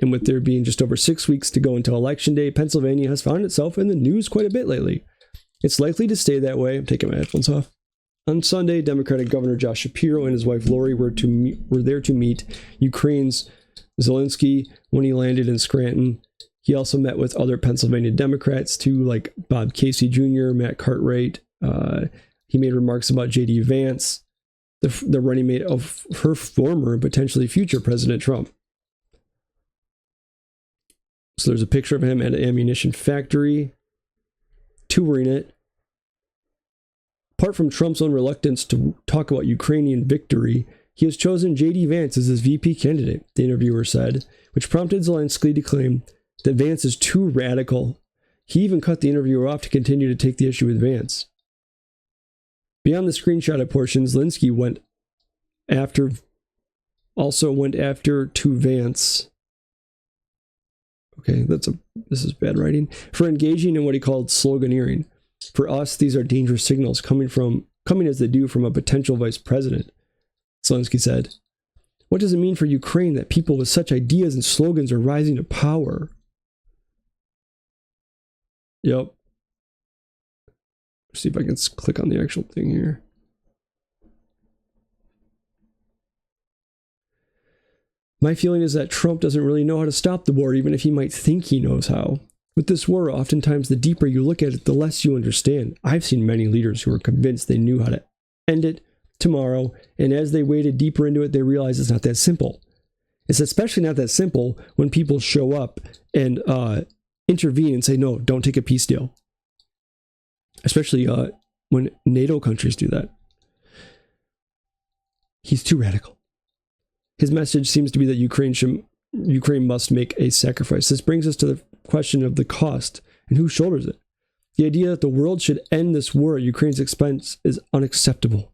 and with there being just over 6 weeks to go until Election Day, Pennsylvania has found itself in the news quite a bit lately. It's likely to stay that way. I'm taking my headphones off. On Sunday, Democratic Governor Josh Shapiro and his wife Lori were there to meet Ukraine's Zelensky when he landed in Scranton. He also met with other Pennsylvania Democrats too, like Bob Casey Jr., Matt Cartwright. He made remarks about JD Vance, the running mate of her former and potentially future President Trump. So there's a picture of him at an ammunition factory, touring it. Apart from Trump's own reluctance to talk about Ukrainian victory, he has chosen J.D. Vance as his VP candidate, the interviewer said, which prompted Zelensky to claim that Vance is too radical. He even cut the interviewer off to continue to take the issue with Vance. Beyond the screenshotted portion, Zelensky went after to Vance. Okay, this is bad writing. For engaging in what he called sloganeering. For us, these are dangerous signals coming as they do from a potential vice president, Zelensky said. What does it mean for Ukraine that people with such ideas and slogans are rising to power? Yep. Let's see if I can click on the actual thing here. My feeling is that Trump doesn't really know how to stop the war, even if he might think he knows how. With this war, oftentimes the deeper you look at it, the less you understand. I've seen many leaders who were convinced they knew how to end it tomorrow, and as they waded deeper into it, they realized it's not that simple. It's especially not that simple when people show up and intervene and say, no, don't take a peace deal. Especially when NATO countries do that. He's too radical. His message seems to be that Ukraine must make a sacrifice. This brings us to the question of the cost and who shoulders it. The idea that the world should end this war at Ukraine's expense is unacceptable.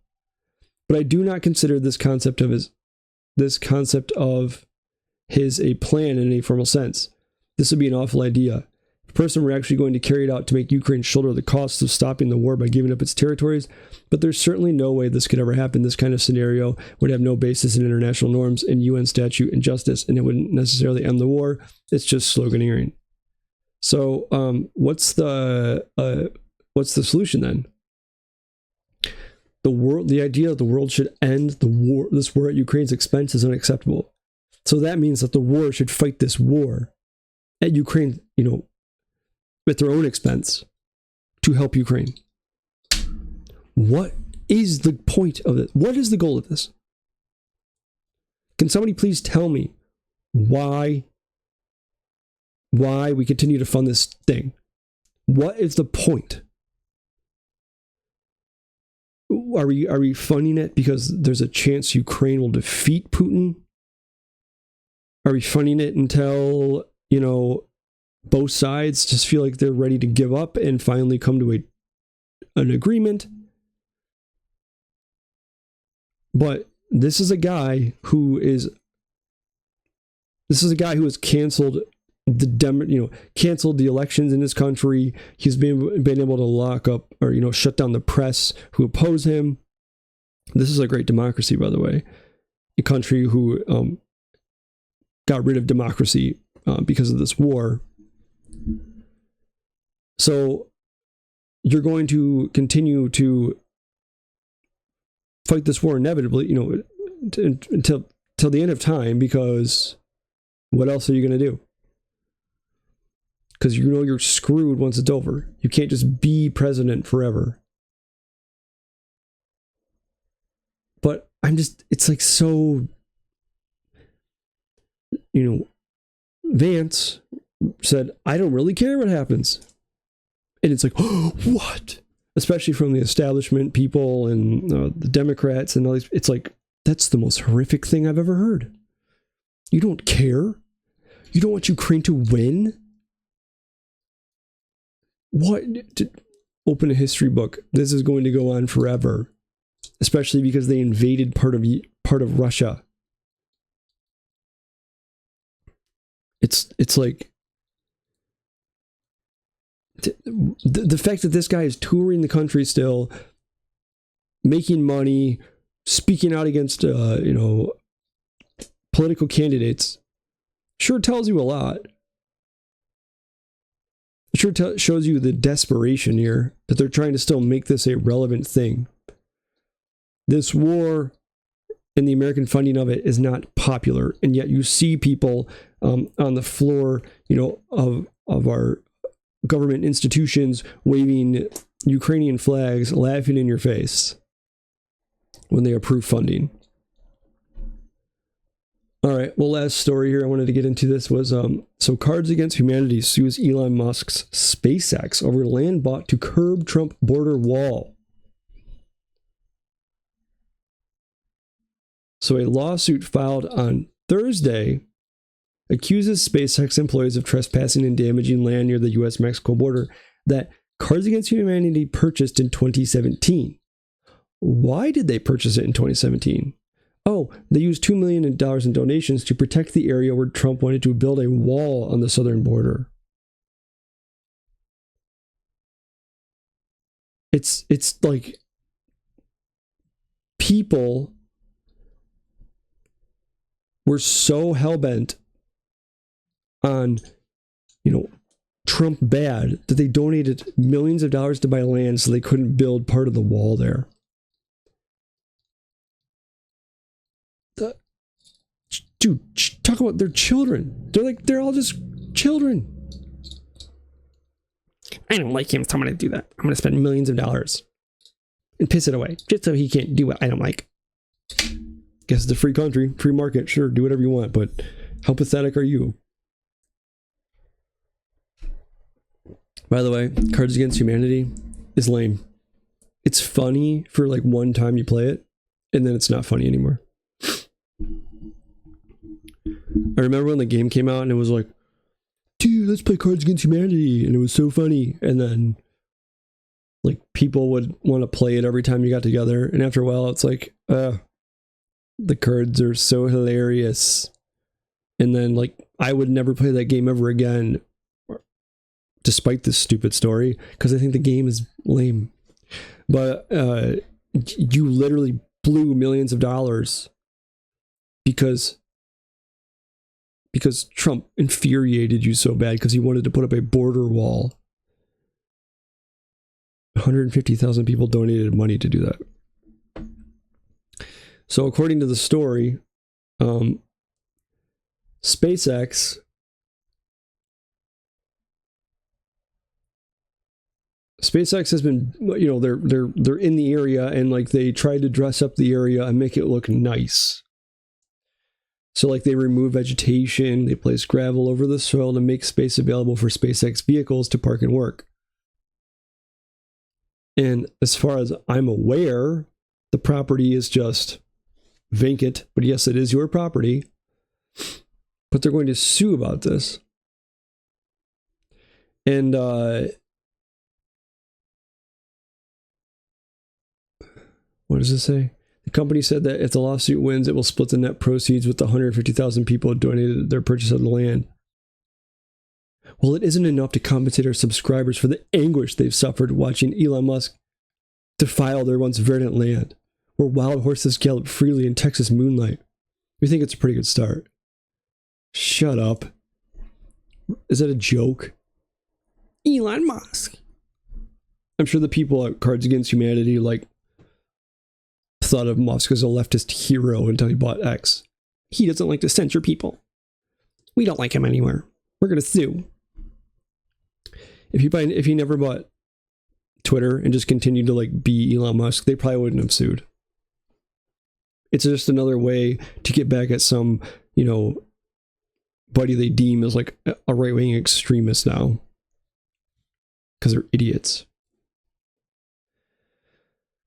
But I do not consider this concept of his a plan in any formal sense. This would be an awful idea. If a person were actually going to carry it out to make Ukraine shoulder the costs of stopping the war by giving up its territories, but there's certainly no way this could ever happen. This kind of scenario would have no basis in international norms and UN statute and justice, and it wouldn't necessarily end the war. It's just sloganeering. So, what's the solution then? The idea that the world should end this war at Ukraine's expense is unacceptable. So that means that the war should fight this war at Ukraine, at their own expense to help Ukraine. What is the point of it? What is the goal of this? Can somebody please tell me why we continue to fund this thing? What is the point? are we funding it because there's a chance Ukraine will defeat Putin? Are we funding it until, you know, both sides just feel like they're ready to give up and finally come to an agreement? But this is a guy who has canceled canceled the elections in his country. He's been able to lock up or, you know, shut down the press who oppose him. This is a great democracy, by the way. A country who got rid of democracy because of this war. So you're going to continue to fight this war inevitably, you know, until the end of time, because what else are you going to do? Because you know you're screwed once it's over. You can't just be president forever. But it's like so, you know, Vance said, I don't really care what happens. And it's like, oh, what? Especially from the establishment people and the Democrats and all these. It's like, that's the most horrific thing I've ever heard. You don't care? You don't want Ukraine to win? What? Open a history book. This is going to go on forever. Especially because they invaded part of Russia. It's like the fact that this guy is touring the country still, making money, speaking out against you know, political candidates, sure tells you a lot. It sure shows you the desperation here that they're trying to still make this a relevant thing. This war and the American funding of it is not popular, and yet you see people on the floor, you know, of our government institutions waving Ukrainian flags, laughing in your face when they approve funding. All right, well, last story here I wanted to get into this was so Cards Against Humanity sues Elon Musk's SpaceX over land bought to curb Trump border wall. So a lawsuit filed on Thursday accuses SpaceX employees of trespassing and damaging land near the U.S.-Mexico border that Cards Against Humanity purchased in 2017. Why did they purchase it in 2017? Oh, they used $2 million in donations to protect the area where Trump wanted to build a wall on the southern border. It's like people were so hell-bent on, you know, Trump bad that they donated millions of dollars to buy land so they couldn't build part of the wall there. Dude, talk about their children. They're all just children. I don't like him, so I'm going to do that. I'm going to spend millions of dollars and piss it away just so he can't do what I don't like. Guess it's a free country, free market. Sure, do whatever you want, but how pathetic are you? By the way, Cards Against Humanity is lame. It's funny for like one time you play it, and then it's not funny anymore. I remember when the game came out and it was like, dude, let's play Cards Against Humanity, and it was so funny. And then like people would want to play it every time you got together, and after a while it's like, the cards are so hilarious. And then like I would never play that game ever again, despite this stupid story, because I think the game is lame. But you literally blew millions of dollars because Trump infuriated you so bad because he wanted to put up a border wall. 150,000 people donated money to do that. So according to the story, SpaceX has been, you know, they're in the area, and like they tried to dress up the area and make it look nice. So like they remove vegetation, they place gravel over the soil to make space available for SpaceX vehicles to park and work. And as far as I'm aware, The property is just vacant, but yes, it is your property. But they're going to sue about this. And what does it say? The company said that if the lawsuit wins, it will split the net proceeds with the 150,000 people who donated their purchase of the land. Well, it isn't enough to compensate our subscribers for the anguish they've suffered watching Elon Musk defile their once verdant land, where wild horses gallop freely in Texas moonlight. We think it's a pretty good start. Shut up. Is that a joke? Elon Musk. I'm sure the people at Cards Against Humanity thought of Musk as a leftist hero until he bought X. He doesn't like to censor people. We don't like him anywhere. We're gonna sue. If he never bought Twitter and just continued to be Elon Musk, they probably wouldn't have sued. It's just another way to get back at some, buddy they deem as a right-wing extremist now. Because they're idiots.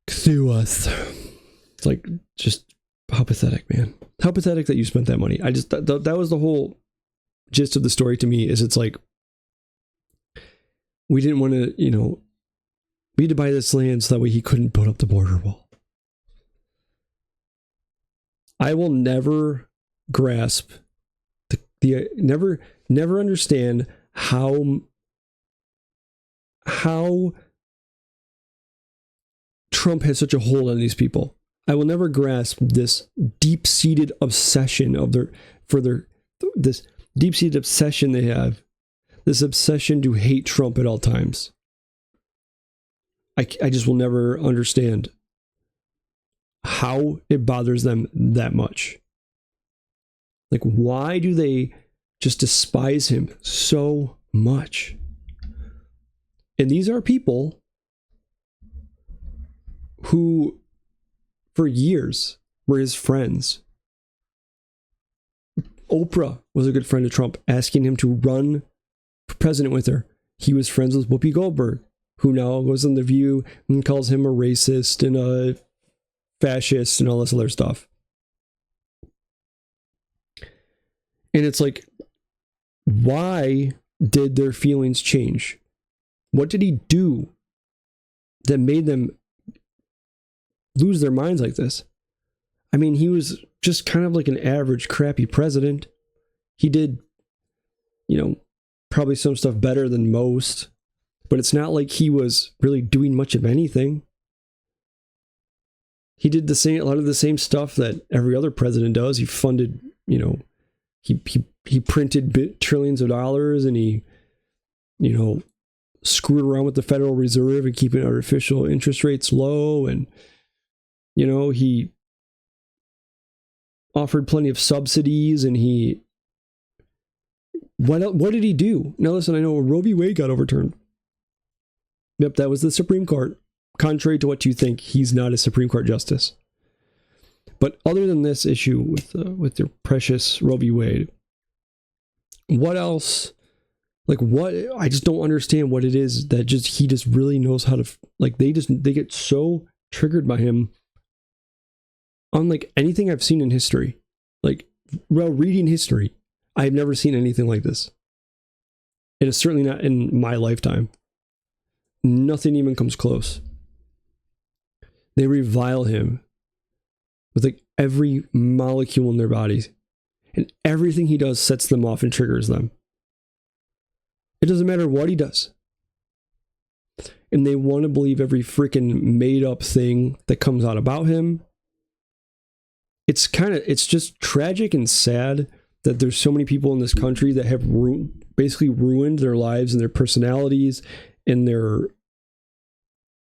Sue us. It's just how pathetic, man. How pathetic that you spent that money. That was the whole gist of the story to me, is it's we didn't want to, we had to buy this land so that way he couldn't put up the border wall. I will never grasp never understand how Trump has such a hold on these people. I will never grasp this deep-seated obsession this deep-seated obsession they have. This obsession to hate Trump at all times. I just will never understand how it bothers them that much. Why do they just despise him so much? And these are people who, for years, were his friends. Oprah was a good friend of Trump, asking him to run for president with her. He was friends with Whoopi Goldberg, who now goes on The View and calls him a racist and a fascist and all this other stuff. And it's why did their feelings change? What did he do that made them lose their minds like this? I mean, he was just kind of an average, crappy president. He did, probably some stuff better than most, but it's not like he was really doing much of anything. He did a lot of the same stuff that every other president does. He funded, he printed trillions of dollars, and he, screwed around with the Federal Reserve and keeping artificial interest rates low. And, he offered plenty of subsidies, and what did he do? Now listen, I know Roe v. Wade got overturned. Yep, that was the Supreme Court. Contrary to what you think, he's not a Supreme Court justice. But other than this issue with your precious Roe v. Wade, what else? What? I just don't understand what it is that he just really knows how to. They get so triggered by him. Unlike anything I've seen in history, reading history, I've never seen anything like this. It is certainly not in my lifetime. Nothing even comes close. They revile him with every molecule in their bodies, and everything he does sets them off and triggers them. It doesn't matter what he does. And they want to believe every freaking made up thing that comes out about him. It's just tragic and sad that there's so many people in this country that have basically ruined their lives and their personalities and their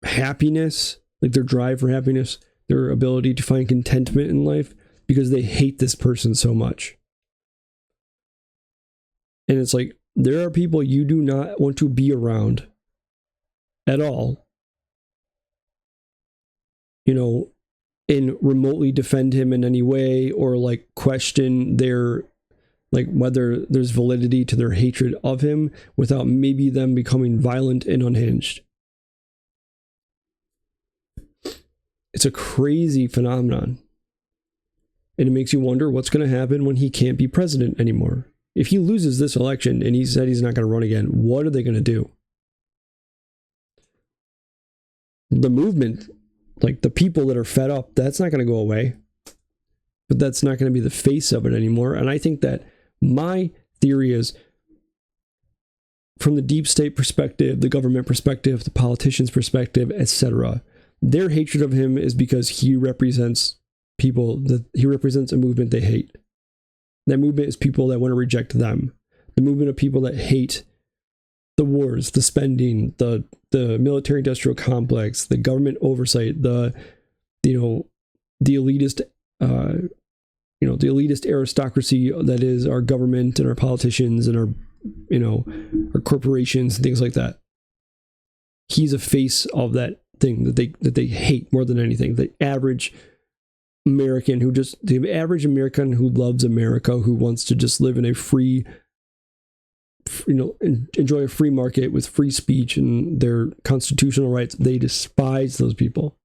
happiness, their drive for happiness, their ability to find contentment in life, because they hate this person so much. And it's there are people you do not want to be around at all, and remotely defend him in any way, or question their whether there's validity to their hatred of him, without maybe them becoming violent and unhinged. It's a crazy phenomenon. And it makes you wonder what's going to happen when he can't be president anymore. If he loses this election and he said he's not going to run again, what are they going to do? The movement, like the people that are fed up, that's not going to go away. But that's not going to be the face of it anymore. And I think that my theory is, from the deep state perspective, the government perspective, the politicians' perspective, etc., their hatred of him is because he represents people, that he represents a movement they hate. That movement is people that want to reject them. The movement of people that hate the wars, the spending, the military-industrial complex, the government oversight, the elitist, the elitist aristocracy that is our government and our politicians and our corporations and things like that. He's a face of that thing that they hate more than anything. The average American the average American who loves America, who wants to just live in a free, enjoy a free market with free speech and their constitutional rights, they despise those people.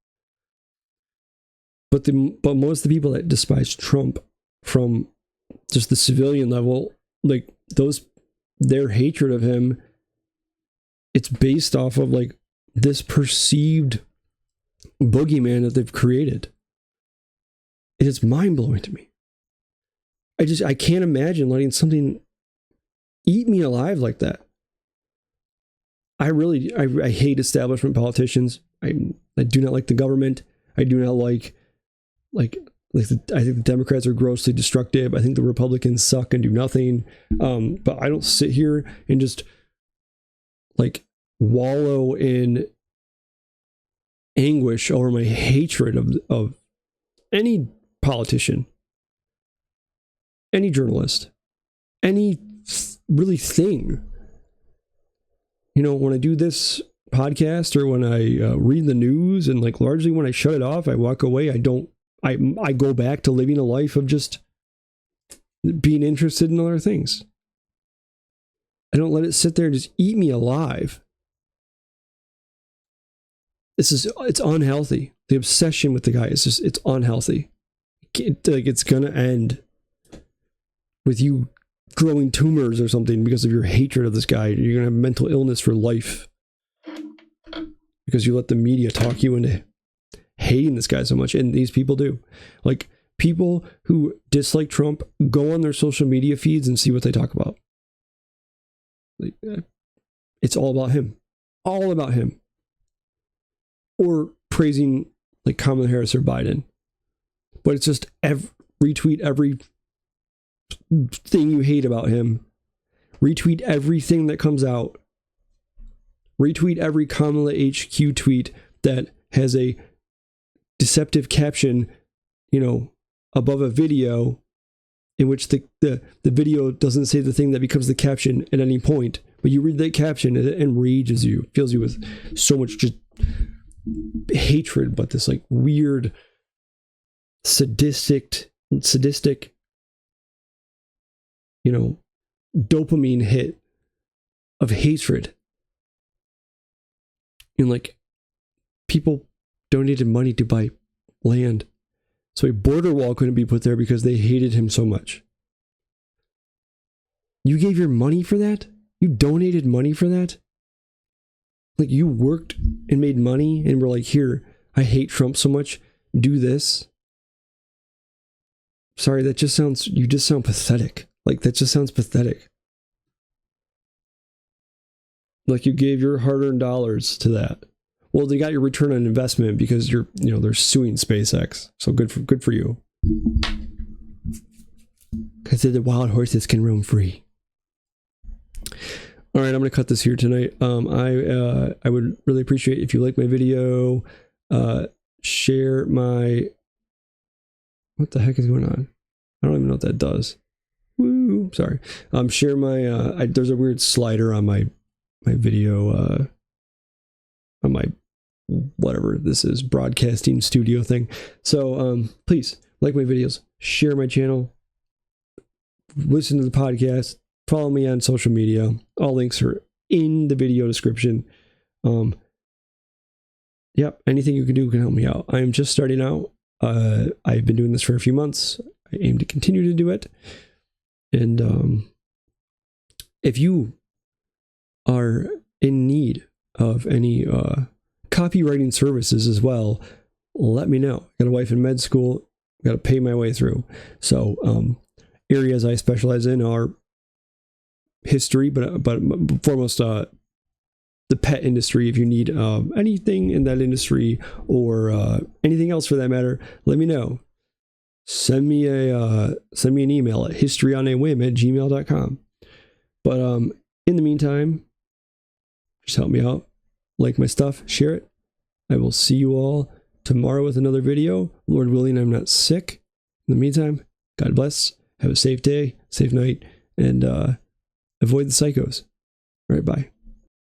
But most of the people that despise Trump from just the civilian level, like their hatred of him, it's based off of like this perceived boogeyman that they've created. It is mind-blowing to me. I can't imagine letting something eat me alive like that. I hate establishment politicians. I do not like the government. I do not like I think the Democrats are grossly destructive. I think the Republicans suck and do nothing. But I don't sit here and just like wallow in anguish over my hatred of any politician, any journalist, any really thing. When I do this podcast or when I read the news, and like largely when I shut it off, I walk away. I go back to living a life of just being interested in other things. I don't let it sit there and just eat me alive. It's unhealthy. The obsession with the guy it's unhealthy. It's gonna end with you growing tumors or something because of your hatred of this guy. You're gonna have mental illness for life because you let the media talk you into hating this guy so much. And these people do. Like, people who dislike Trump, go on their social media feeds and see what they talk about. It's all about him. All about him. Or praising like Kamala Harris or Biden. But it's just retweet every thing you hate about him. Retweet everything that comes out. Retweet every Kamala HQ tweet that has a deceptive caption, above a video in which the video doesn't say the thing that becomes the caption at any point. But you read that caption and it enrages you, fills you with so much just hatred, but this like weird sadistic dopamine hit of hatred. And like, people donated money to buy land so a border wall couldn't be put there because they hated him so much. You gave your money for that? You donated money for that? Like, you worked and made money and were like, here, I hate Trump so much, do this. Sorry, you just sound pathetic. Like, that just sounds pathetic. Like, you gave your hard-earned dollars to that. Well, they got your return on investment because they're suing SpaceX. So good for you. Because the wild horses can roam free. All right, I'm going to cut this here tonight. I would really appreciate if you like my video, share my... What the heck is going on? I don't even know what that does. Woo! Sorry. Share my... there's a weird slider on my video, on my whatever this is, broadcasting studio thing. So please like my videos, share my channel, listen to the podcast, follow me on social media. All links are in the video description. yep, anything you can do can help me out. I am just starting out. I've been doing this for a few months. I aim to continue to do it. And if you are in need of any copywriting services as well, let me know. Got a wife in med school. Got to pay my way through. So areas I specialize in are history, but foremost the pet industry. If you need anything in that industry or anything else for that matter, let me know. Send me an email at historyonaWhim@gmail.com. But in the meantime, just help me out. Like my stuff, share it. I will see you all tomorrow with another video. Lord willing, I'm not sick. In the meantime, God bless. Have a safe day, safe night, and avoid the psychos. All right, bye.